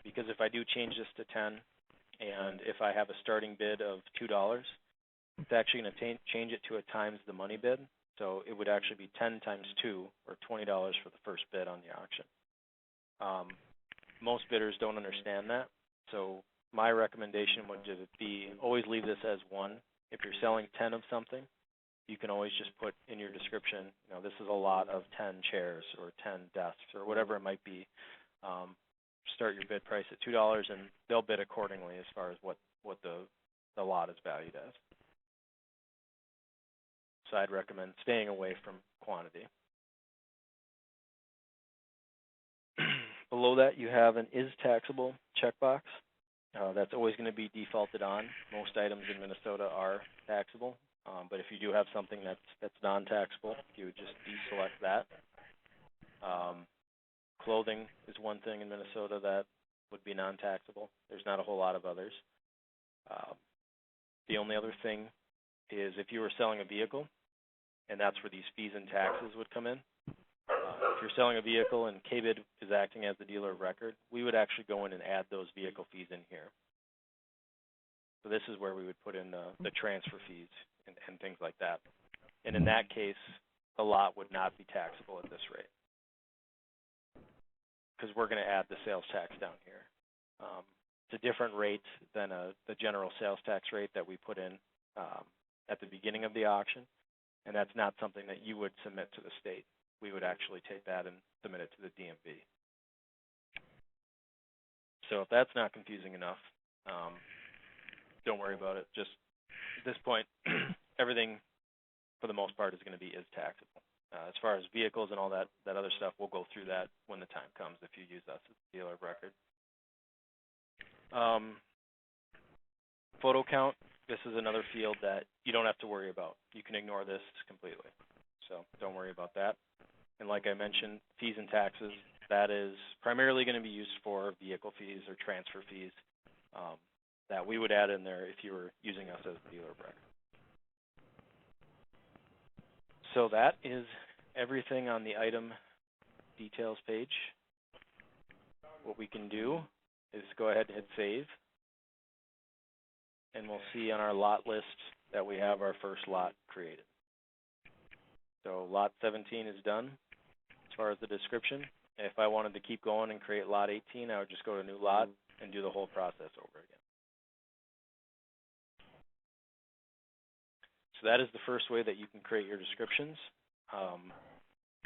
because if I do change this to 10, and if I have a starting bid of $2, it's actually going to change it to a times the money bid. So it would actually be 10 times 2, or $20 for the first bid on the auction. Most bidders don't understand that. So my recommendation would just be always leave this as 1. If you're selling 10 of something, you can always just put in your description, this is a lot of 10 chairs or 10 desks or whatever it might be. Start your bid price at $2, and they'll bid accordingly as far as what the lot is valued as. So I'd recommend staying away from quantity. Below that, you have an is taxable checkbox. That's always going to be defaulted on. Most items in Minnesota are taxable, but if you do have something that's non-taxable, you would just deselect that. Clothing is one thing in Minnesota that would be non-taxable. There's not a whole lot of others. The only other thing is if you were selling a vehicle, and that's where these fees and taxes would come in. If you're selling a vehicle and KBID is acting as the dealer of record, we would actually go in and add those vehicle fees in here. So this is where we would put in the transfer fees and things like that. And in that case, the lot would not be taxable at this rate, because we're going to add the sales tax down here. It's a different rate than the general sales tax rate that we put in at the beginning of the auction, and that's not something that you would submit to the state. We would actually take that and submit it to the DMV. So if that's not confusing enough, don't worry about it. Just at this point, everything for the most part is going to be is taxable. As far as vehicles and all that other stuff, we'll go through that when the time comes if you use us as a dealer of record. Photo count, this is another field that you don't have to worry about. You can ignore this completely. So don't worry about that. And like I mentioned, fees and taxes, that is primarily going to be used for vehicle fees or transfer fees that we would add in there if you were using us as a dealer of record. So that is everything on the item details page. What we can do is go ahead and hit save, and we'll see on our lot list that we have our first lot created. So lot 17 is done as far as the description. If I wanted to keep going and create lot 18, I would just go to new lot and do the whole process over again. So that is the first way that you can create your descriptions.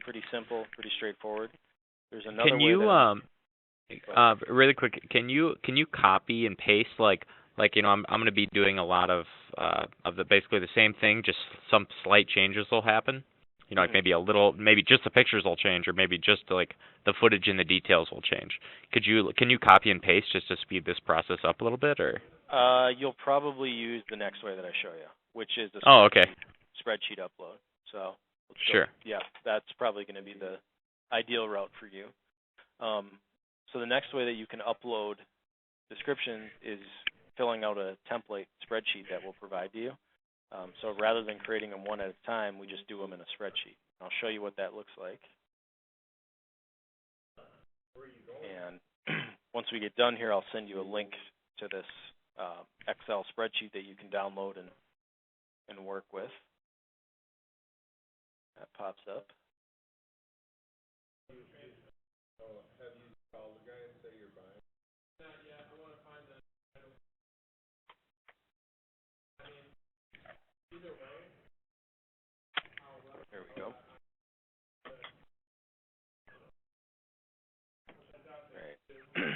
Pretty simple, pretty straightforward. There's another Can way you that really quick? Can you copy and paste like I'm going to be doing a lot of the basically the same thing, just some slight changes will happen. Like maybe a little, maybe just the pictures will change, or maybe just like the footage and the details will change. Can you copy and paste just to speed this process up a little bit, or? You'll probably use the next way that I show you, which is the spreadsheet upload. So sure. Yeah, that's probably going to be the ideal route for you. So the next way that you can upload description is filling out a template spreadsheet that we'll provide to you. So rather than creating them one at a time, we just do them in a spreadsheet. I'll show you what that looks like. And once we get done here, I'll send you a link to this Excel spreadsheet that you can download and work with. That pops up. There we go. Right.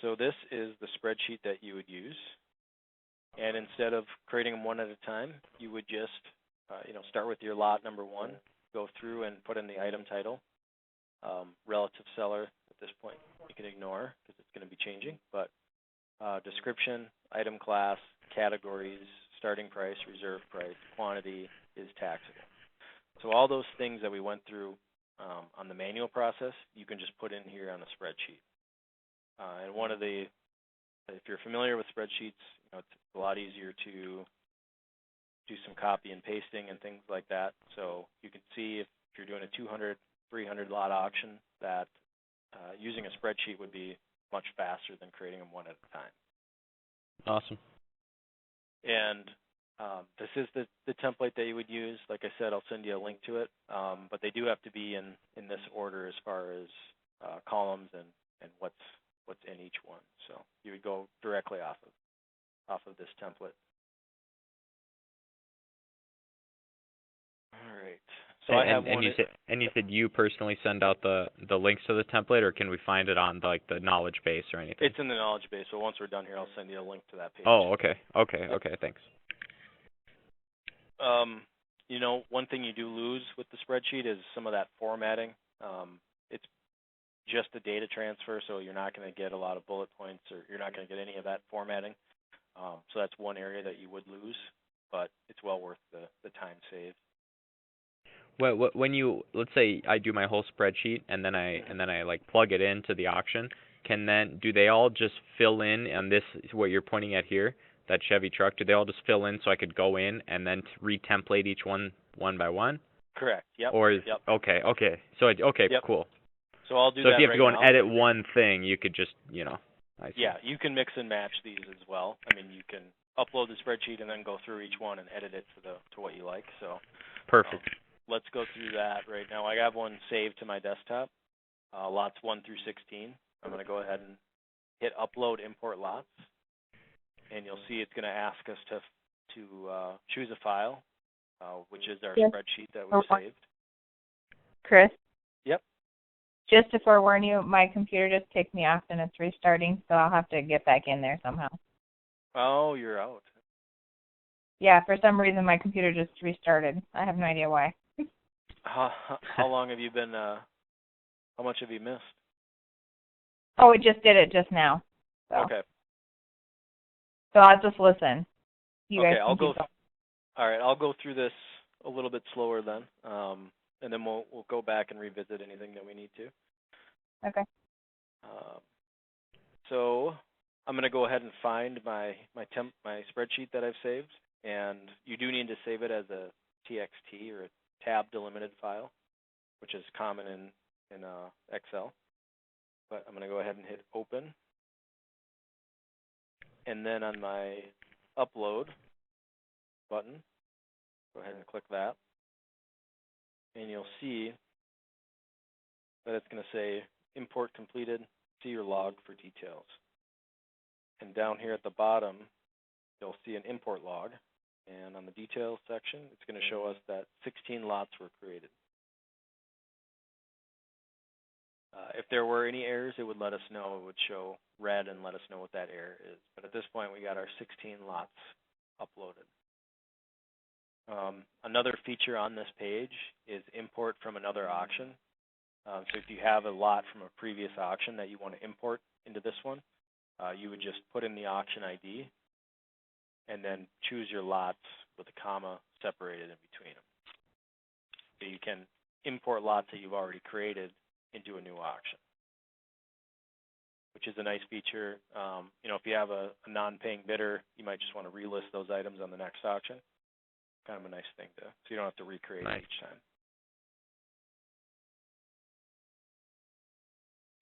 So this is the spreadsheet that you would use. And instead of creating them one at a time, you would just start with your lot number 1, go through and put in the item title. Relative seller at this point you can ignore because it's going to be changing, but description, item class, categories, starting price, reserve price, quantity is taxable. So all those things that we went through on the manual process, you can just put in here on a spreadsheet. And if you're familiar with spreadsheets, it's a lot easier to do some copy and pasting and things like that. So you can see if you're doing a 200, 300 lot auction, that using a spreadsheet would be much faster than creating them one at a time. Awesome. And this is the template that you would use. Like I said, I'll send you a link to it, but they do have to be in this order as far as columns and what's in each one. So you would go directly off of this template. All right. So I have one. You said you personally send out the links to the template, or can we find it on the knowledge base or anything? It's in the knowledge base. So once we're done here, I'll send you a link to that page. Oh, okay, thanks. One thing you do lose with the spreadsheet is some of that formatting. It's just a data transfer, so you're not going to get a lot of bullet points, or you're not going to get any of that formatting. So that's one area that you would lose, but it's well worth the time saved. Well, when let's say I do my whole spreadsheet and then I like plug it into the auction, do they all just fill in on this, what you're pointing at here, that Chevy truck? Do they all just fill in so I could go in and then re-template each one by one? Correct. Yep. Or yep. Okay. So yep. Cool. So I'll do that. So if you have right to go now. and edit one thing, you could just I see. Yeah, you can mix and match these as well. I mean, you can upload the spreadsheet and then go through each one and edit it to what you like. So perfect. Let's go through that right now. I have one saved to my desktop, lots 1 through 16. I'm going to go ahead and hit upload import lots, and you'll see it's going to ask us to choose a file, which is our spreadsheet that we saved. Chris? Yep. Just to forewarn you, my computer just kicked me off and it's restarting, so I'll have to get back in there somehow. Oh, you're out. Yeah, for some reason my computer just restarted. I have no idea why. How long have you been, how much have you missed? Oh, it just did it just now. So. Okay. So I'll just listen. You guys All right, I'll go through this a little bit slower then, and then we'll go back and revisit anything that we need to. Okay. So I'm going to go ahead and find my spreadsheet that I've saved, and you do need to save it as a TXT or a tab delimited file, which is common in Excel. But I'm going to go ahead and hit open, and then on my upload button, go ahead and click that, and you'll see that it's going to say import completed, see your log for details. And down here at the bottom, you'll see an import log, And on the details section, it's going to show us that 16 lots were created. If there were any errors, it would let us know. It would show red and let us know what that error is. But at this point, we got our 16 lots uploaded. Another feature on this page is import from another auction. So if you have a lot from a previous auction that you want to import into this one, you would just put in the auction ID and then choose your lots with a comma separated in between them. So you can import lots that you've already created into a new auction, which is a nice feature. You know, if you have a non-paying bidder, you might just want to relist those items on the next auction. Kind of a nice thing so you don't have to recreate it each time.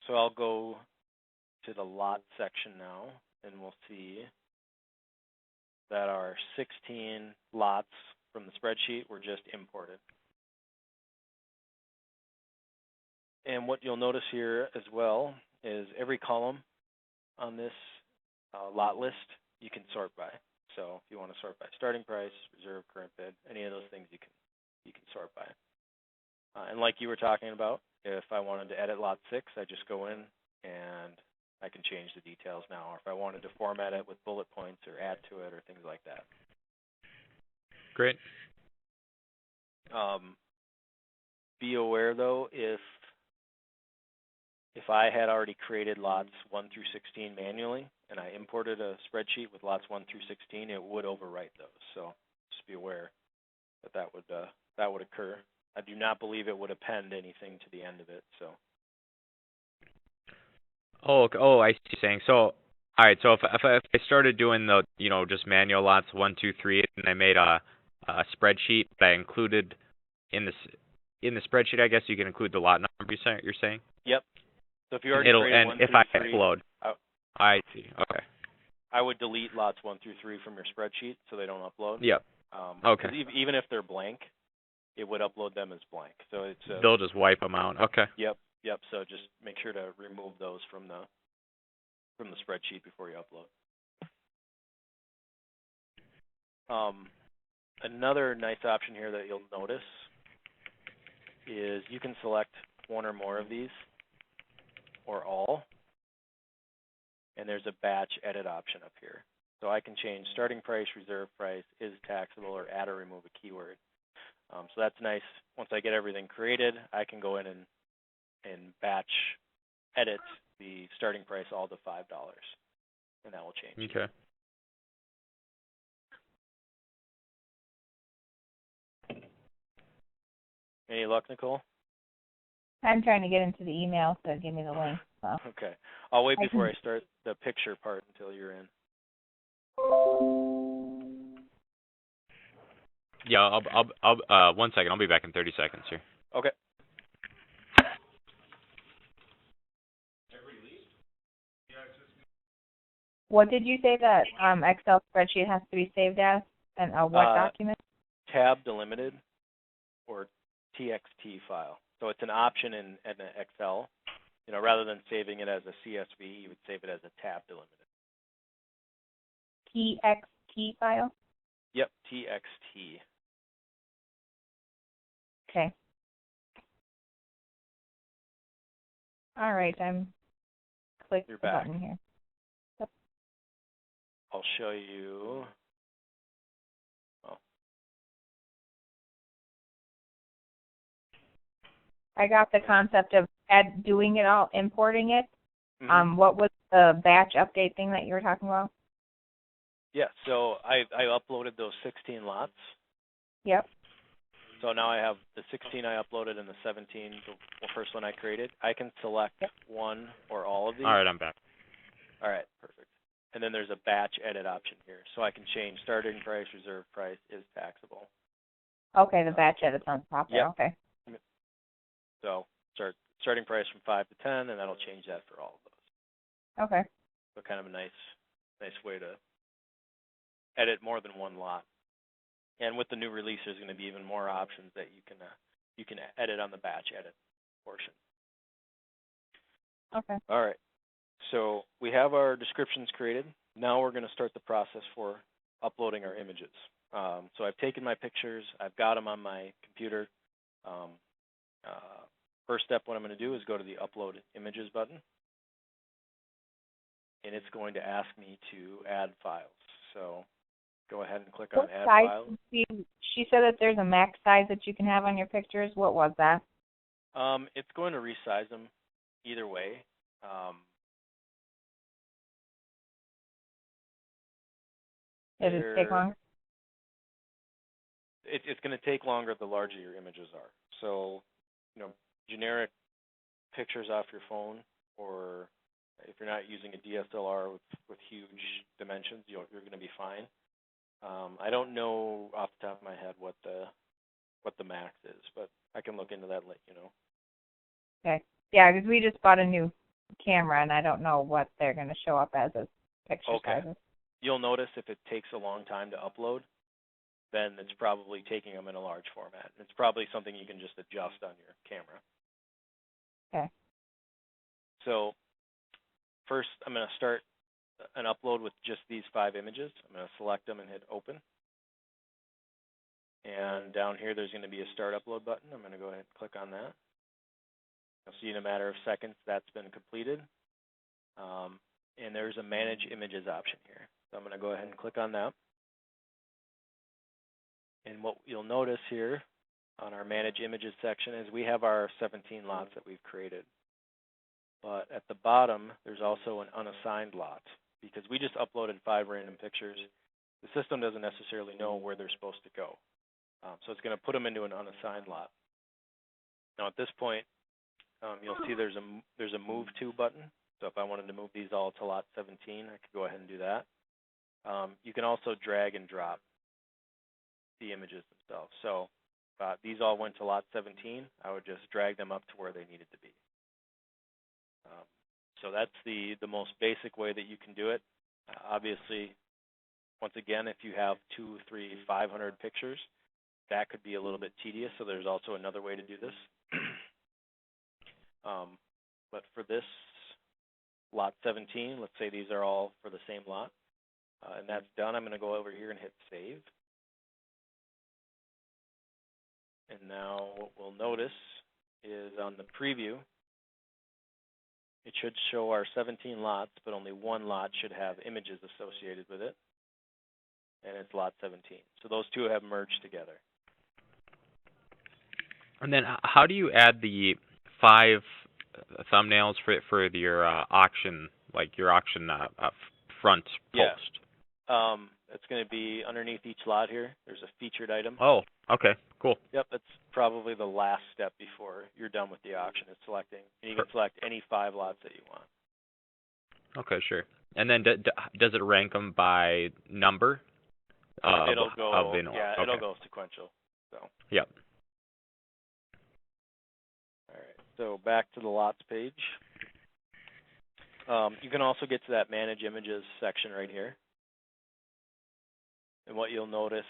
So I'll go to the lot section now, and we'll see that our 16 lots from the spreadsheet were just imported. And what you'll notice here as well is every column on this lot list you can sort by. So if you want to sort by starting price, reserve, current bid, any of those things you can sort by. And like you were talking about, if I wanted to edit lot 6, I just go in and I can change the details now. Or if I wanted to format it with bullet points or add to it or things like that. Great. Be aware though, if I had already created lots 1 through 16 manually and I imported a spreadsheet with lots 1 through 16, it would overwrite those. So just be aware that would occur. I do not believe it would append anything to the end of it. So. Oh, I see what you're saying. So, all right. So if I started doing the just manual lots 1, 2, 3, and I made a spreadsheet that I included in the spreadsheet, I guess you can include the lot number. You're saying? Yep. So if you already created 1 through 3, I upload, I see. Okay. I would delete lots 1 through 3 from your spreadsheet so they don't upload. Yep. Okay. Even if they're blank, it would upload them as blank. So it's they'll just wipe them out. Okay. Yep. So just make sure to remove those from the spreadsheet before you upload. Another nice option here that you'll notice is you can select one or more of these or all, and there's a batch edit option up here. So I can change starting price, reserve price, is taxable, or add or remove a keyword. So that's nice. Once I get everything created, I can go in and batch edit the starting price all to $5, and that will change. Okay. Any luck, Nicole? I'm trying to get into the email, so give me the link. So. Okay. I'll wait before I start the picture part until you're in. Yeah, I'll 1 second. I'll be back in 30 seconds here. Okay. What did you say that Excel spreadsheet has to be saved as? And what document? Tab delimited or TXT file. So it's an option in an Excel. Rather than saving it as a CSV, you would save it as a tab delimited. TXT file? Yep, TXT. Okay. All right, I'm clicked the button here. Yep. I'll show you. I got the concept of doing it all, importing it. Mm-hmm. What was the batch update thing that you were talking about? Yeah, so I uploaded those 16 lots. Yep. So now I have the 16 I uploaded and the 17, the first one I created. I can select one or all of these. All right, I'm back. All right, perfect. And then there's a batch edit option here. So I can change starting price, reserve price, is taxable. Okay, the batch edit's on top there. Yep. Okay. So starting price from 5 to 10, and that'll change that for all of those. Okay. So kind of a nice way to edit more than one lot. And with the new release, there's going to be even more options that you can edit on the batch edit portion. Okay. All right. So we have our descriptions created. Now we're going to start the process for uploading our images. So I've taken my pictures, I've got them on my computer. First step, what I'm going to do is go to the Upload Images button, and it's going to ask me to add files. So go ahead and click on What Add size? Files. She said that there's a max size that you can have on your pictures. What was that? It's going to resize them either way. Does it take long? It's going to take longer the larger your images are. So, generic pictures off your phone, or if you're not using a DSLR with huge dimensions, you're going to be fine. I don't know off the top of my head what the max is, but I can look into that and let you know. Okay. Yeah, because we just bought a new camera, and I don't know what they're going to show up as picture sizes. You'll notice if it takes a long time to upload, then it's probably taking them in a large format. It's probably something you can just adjust on your camera. Okay. So first, I'm going to start an upload with just these 5 images. I'm going to select them and hit Open. And down here, there's going to be a Start Upload button. I'm going to go ahead and click on that. You'll see in a matter of seconds that's been completed. And there's a Manage Images option here. So I'm going to go ahead and click on that. And what you'll notice here on our Manage Images section is we have our 17 lots that we've created. But at the bottom, there's also an unassigned lot, because we just uploaded 5 random pictures. The system doesn't necessarily know where they're supposed to go. So it's going to put them into an unassigned lot. Now at this point, you'll see there's a Move To button. So if I wanted to move these all to lot 17, I could go ahead and do that. You can also drag and drop the images themselves. So these all went to lot 17. I would just drag them up to where they needed to be. So that's the most basic way that you can do it. Obviously, once again, if you have 200, 300, 500 pictures, that could be a little bit tedious. So there's also another way to do this. But for this lot 17, let's say these are all for the same lot, and that's done. I'm going to go over here and hit Save. And now what we'll notice is on the preview, it should show our 17 lots, but only one lot should have images associated with it, and it's lot 17. So those two have merged together. And then how do you add the 5 thumbnails for your auction, like your auction front post? Yeah. It's going to be underneath each lot here. There's a featured item. Oh, okay, cool. Yep, that's probably the last step before you're done with the auction. It's selecting, and you can select any 5 lots that you want. Okay, sure. And then does it rank them by number? It'll go. Okay. It'll go sequential. So. Yep. All right. So back to the lots page. You can also get to that Manage Images section right here. And what you'll notice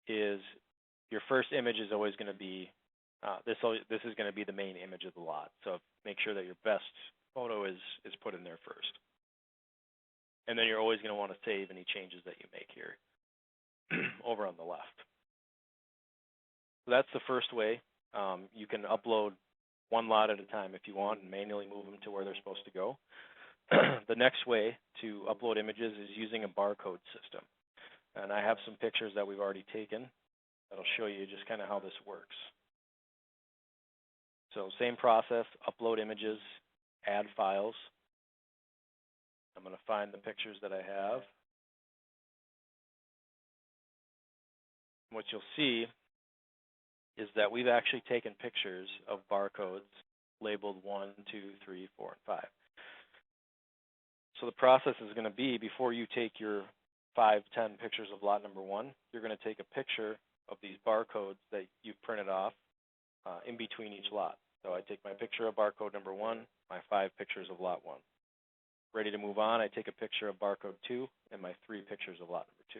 is your first image is always going to be, this is going to be the main image of the lot. So make sure that your best photo is put in there first. And then you're always going to want to save any changes that you make here over on the left. So that's the first way. You can upload one lot at a time if you want and manually move them to where they're supposed to go. The next way to upload images is using a barcode system. And I have some pictures that we've already taken that'll show you just kind of how this works. So same process, upload images, add files. I'm going to find the pictures that I have. What you'll see is that we've actually taken pictures of barcodes labeled 1, 2, 3, 4, and 5. So the process is going to be, before you take your 5, 10 pictures of lot number 1, you're going to take a picture of these barcodes that you've printed off in between each lot. So I take my picture of barcode number 1, my 5 pictures of lot 1. Ready to move on, I take a picture of barcode 2 and my 3 pictures of lot number 2.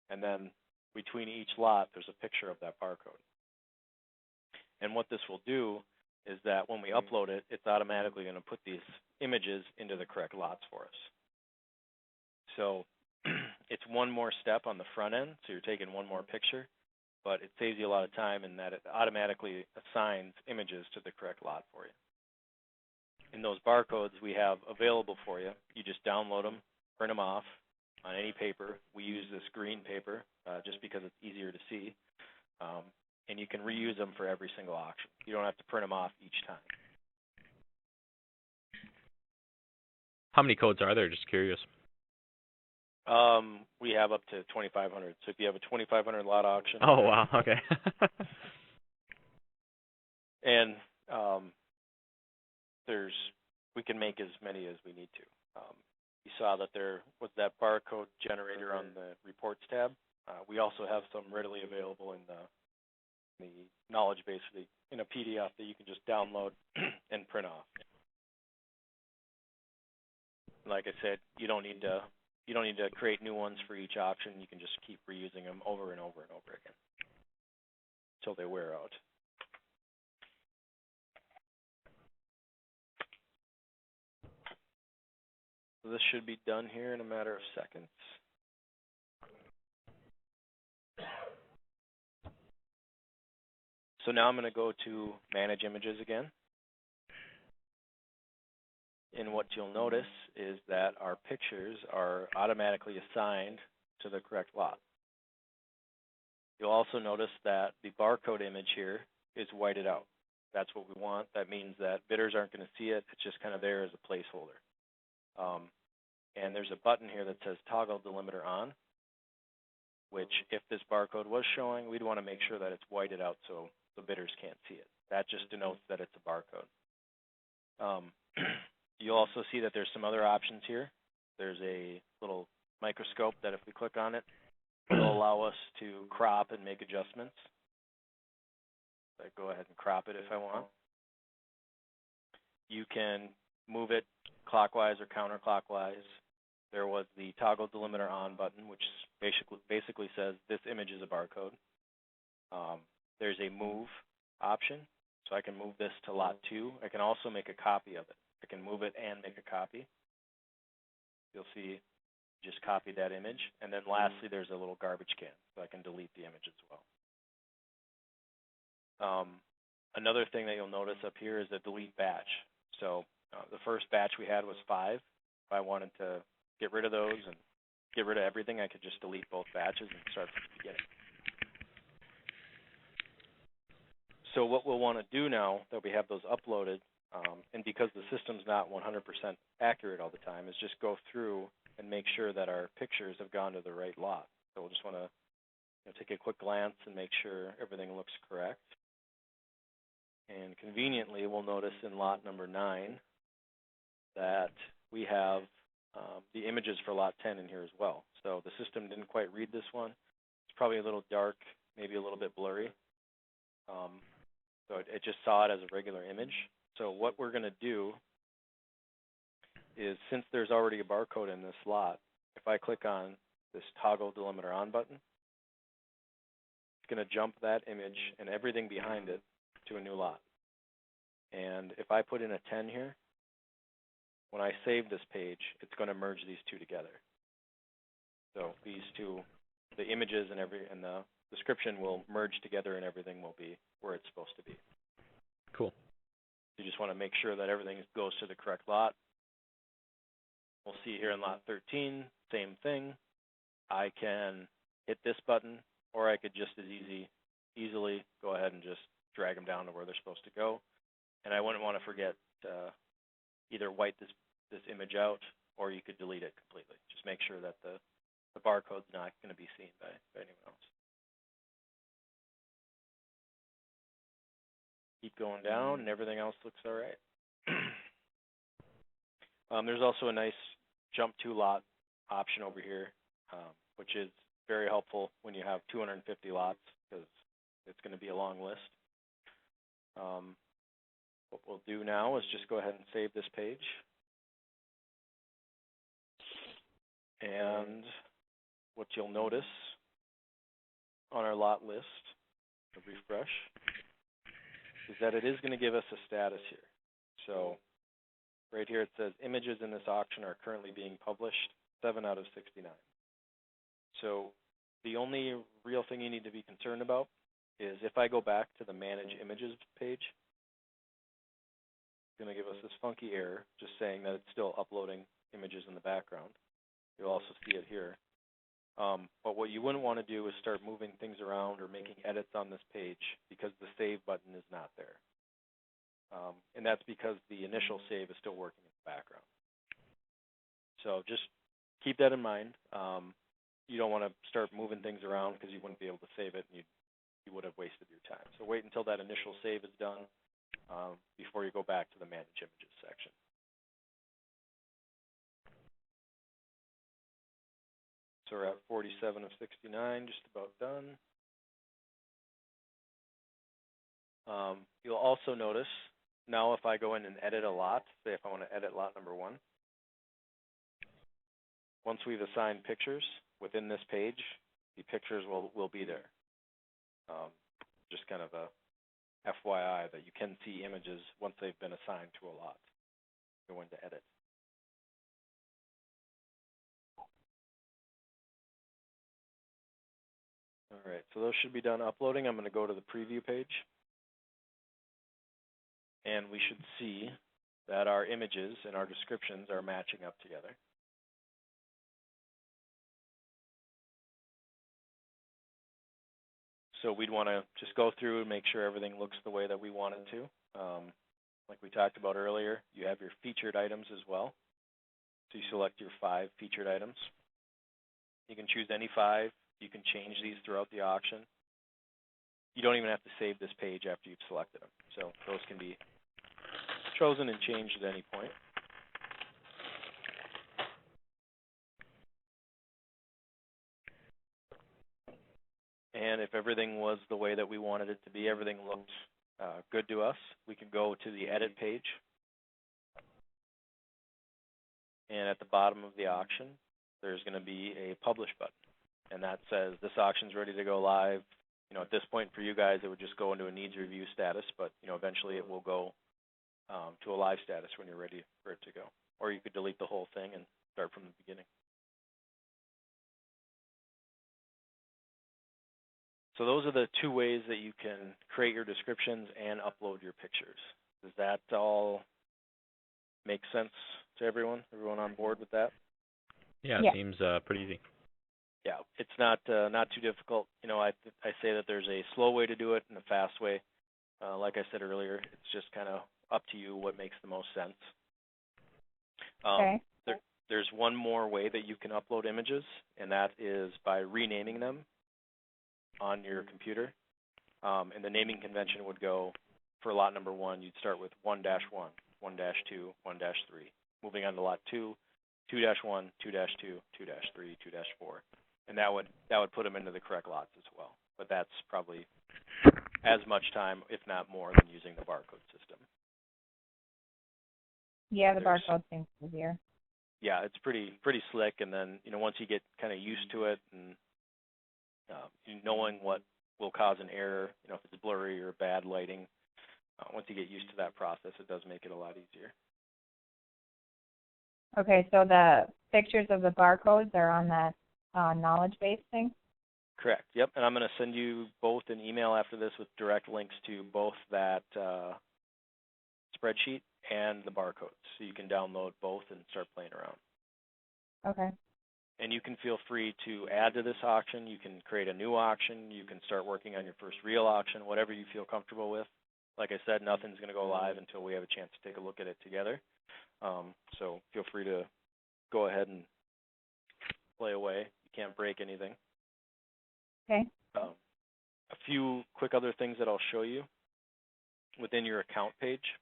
And then between each lot, there's a picture of that barcode. And what this will do is that when we upload it, it's automatically going to put these images into the correct lots for us. So it's one more step on the front end, so you're taking one more picture, but it saves you a lot of time in that it automatically assigns images to the correct lot for you. And those barcodes we have available for you. You just download them, print them off on any paper. We use this green paper just because it's easier to see. And you can reuse them for every single auction. You don't have to print them off each time. How many codes are there? Just curious. We have up to 2,500. So if you have a 2,500 lot auction. Oh, wow. Okay. And we can make as many as we need to. You saw that there was that barcode generator on the reports tab. We also have some readily available in the knowledge base in a PDF that you can just download and print off. Like I said, you don't need to create new ones for each auction. You can just keep reusing them over and over and over again until they wear out. So this should be done here in a matter of seconds. So now I'm going to go to Manage Images again. And what you'll notice is that our pictures are automatically assigned to the correct lot. You'll also notice that the barcode image here is whited out. That's what we want. That means that bidders aren't going to see it. It's just kind of there as a placeholder. And there's a button here that says Toggle Delimiter On, which if this barcode was showing, we'd want to make sure that it's whited out so the bidders can't see it. That just denotes that it's a barcode. You'll also see that there's some other options here. There's a little microscope that if we click on it, it'll allow us to crop and make adjustments. So I go ahead and crop it if I want. You can move it clockwise or counterclockwise. There was the Toggle Delimiter On button, which basically says this image is a barcode. There's a move option, so I can move this to lot 2. I can also make a copy of it. I can move it and make a copy. You'll see, just copy that image. And then lastly, there's a little garbage can, so I can delete the image as well. Another thing that you'll notice up here is a delete batch. So the first batch we had was 5. If I wanted to get rid of those and get rid of everything, I could just delete both batches and start from the beginning. So what we'll want to do now that we have those uploaded, and because the system's not 100% accurate all the time, is just go through and make sure that our pictures have gone to the right lot. So we'll just want to take a quick glance and make sure everything looks correct. And conveniently, we'll notice in lot number 9 that we have the images for lot 10 in here as well. So the system didn't quite read this one. It's probably a little dark, maybe a little bit blurry. So it just saw it as a regular image. So what we're going to do is, since there's already a barcode in this lot, if I click on this Toggle Delimiter On button, it's going to jump that image and everything behind it to a new lot. And if I put in a 10 here, when I save this page, it's going to merge these two together. So these two, the images and the description will merge together and everything will be where it's supposed to be. Cool. You just want to make sure that everything goes to the correct lot. We'll see here in lot 13, same thing. I can hit this button, or I could just as easily go ahead and just drag them down to where they're supposed to go. And I wouldn't want to forget either white this image out, or you could delete it completely. Just make sure that the barcode's not going to be seen by anyone else. Keep going down, and everything else looks all right. There's also a nice jump to lot option over here, which is very helpful when you have 250 lots, because it's going to be a long list. What we'll do now is just go ahead and save this page. And what you'll notice on our lot list, refresh, is that it is going to give us a status here. So right here it says images in this auction are currently being published, 7 out of 69. So the only real thing you need to be concerned about is if I go back to the Manage Images page, it's going to give us this funky error just saying that it's still uploading images in the background. You'll also see it here. But what you wouldn't want to do is start moving things around or making edits on this page because the Save button is not there. And that's because the initial save is still working in the background. So just keep that in mind. You don't want to start moving things around because you wouldn't be able to save it and you would have wasted your time. So wait until that initial save is done before you go back to the Manage Images section. So we're at 47 of 69, just about done. You'll also notice now if I go in and edit a lot, say if I want to edit lot number 1, once we've assigned pictures within this page, the pictures will be there. Just kind of a FYI that you can see images once they've been assigned to a lot. Go into edit. All right, so those should be done uploading. I'm going to go to the preview page. And we should see that our images and our descriptions are matching up together. So we'd want to just go through and make sure everything looks the way that we want it to. Like we talked about earlier, you have your featured items as well. So you select your 5 featured items. You can choose any 5. You can change these throughout the auction. You don't even have to save this page after you've selected them. So those can be chosen and changed at any point. And if everything was the way that we wanted it to be, everything looked good to us, we can go to the edit page. And at the bottom of the auction, there's going to be a publish button. And that says this auction's ready to go live. You know, at this point for you guys, it would just go into a needs review status, but you know, eventually it will go to a live status when you're ready for it to go. Or you could delete the whole thing and start from the beginning. So those are the 2 ways that you can create your descriptions and upload your pictures. Does that all make sense to everyone? Everyone on board with that? Yeah, it seems pretty easy. Yeah, it's not too difficult. You know, I say that there's a slow way to do it and a fast way. Like I said earlier, it's just kind of up to you what makes the most sense. Okay. There's one more way that you can upload images, and that is by renaming them on your computer. And the naming convention would go for lot number 1, you'd start with 1-1, 1-2, 1-3. Moving on to lot 2, 2-1, 2-2, 2-3, 2-4. And that would put them into the correct lots as well. But that's probably as much time, if not more, than using the barcode system. Yeah, the barcode seems easier. Yeah, it's pretty slick. And then, you know, once you get kind of used to it and knowing what will cause an error, you know, if it's blurry or bad lighting, once you get used to that process, it does make it a lot easier. Okay, so the pictures of the barcodes are on that knowledge base thing? Correct, yep. And I'm going to send you both an email after this with direct links to both that spreadsheet and the barcodes. So you can download both and start playing around. Okay. And you can feel free to add to this auction. You can create a new auction. You can start working on your first real auction, whatever you feel comfortable with. Like I said, nothing's going to go live until we have a chance to take a look at it together. So feel free to go ahead and play away. You can't break anything. Okay. A few quick other things that I'll show you. Within your account page,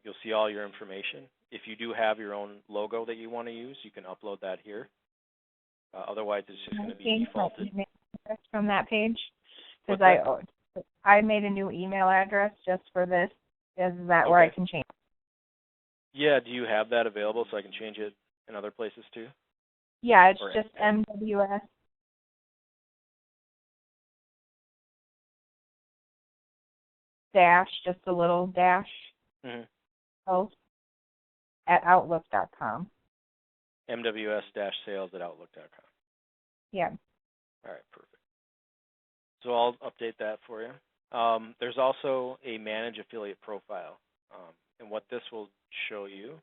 you'll see all your information. If you do have your own logo that you want to use, you can upload that here. Otherwise, it's just going to be defaulted. Email address from that page, because What's I made a new email address just for this. Is that Okay. where I can change? Yeah, do you have that available so I can change it in other places too? Yeah, it's Or just MWS dash, just a little dash, host at outlook.com. MWS-sales@outlook.com. Yeah. All right, perfect. So I'll update that for you. There's also a manage affiliate profile. And what this will show you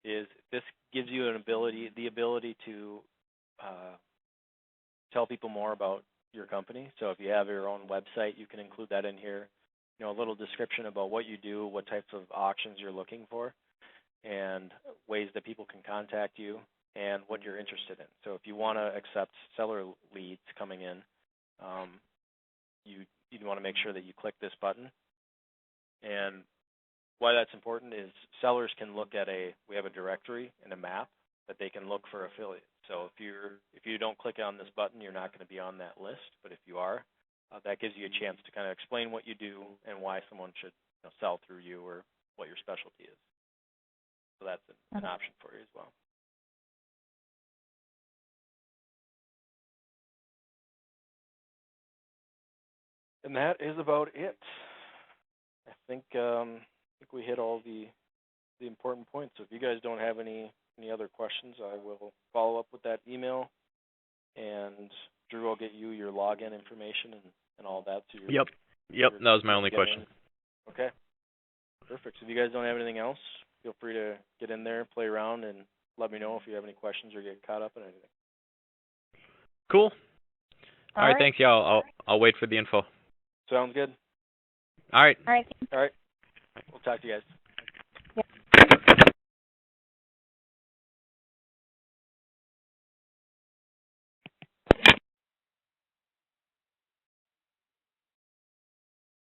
is this gives you the ability to tell people more about your company. So if you have your own website, you can include that in here. You know, a little description about what you do, what types of auctions you're looking for, and ways that people can contact you, and what you're interested in. So if you want to accept seller leads coming in, you want to make sure that you click this button. And why that's important is sellers can look at we have a directory and a map that they can look for affiliates. So if you don't click on this button, you're not going to be on that list. But if you are, that gives you a chance to kind of explain what you do and why someone should sell through you, or what your specialty is. So that's an option for you as well. And that is about it. I think we hit all the important points. So if you guys don't have any other questions, I will follow up with that email, and Drew will get you your login information and all that. So Yep, that was my only question. Okay, perfect. So if you guys don't have anything else, feel free to get in there, play around, and let me know if you have any questions or get caught up in anything. Cool. All right, thanks. Yeah, I'll wait for the info. Sounds good. All right. All right. All right. We'll talk to you guys.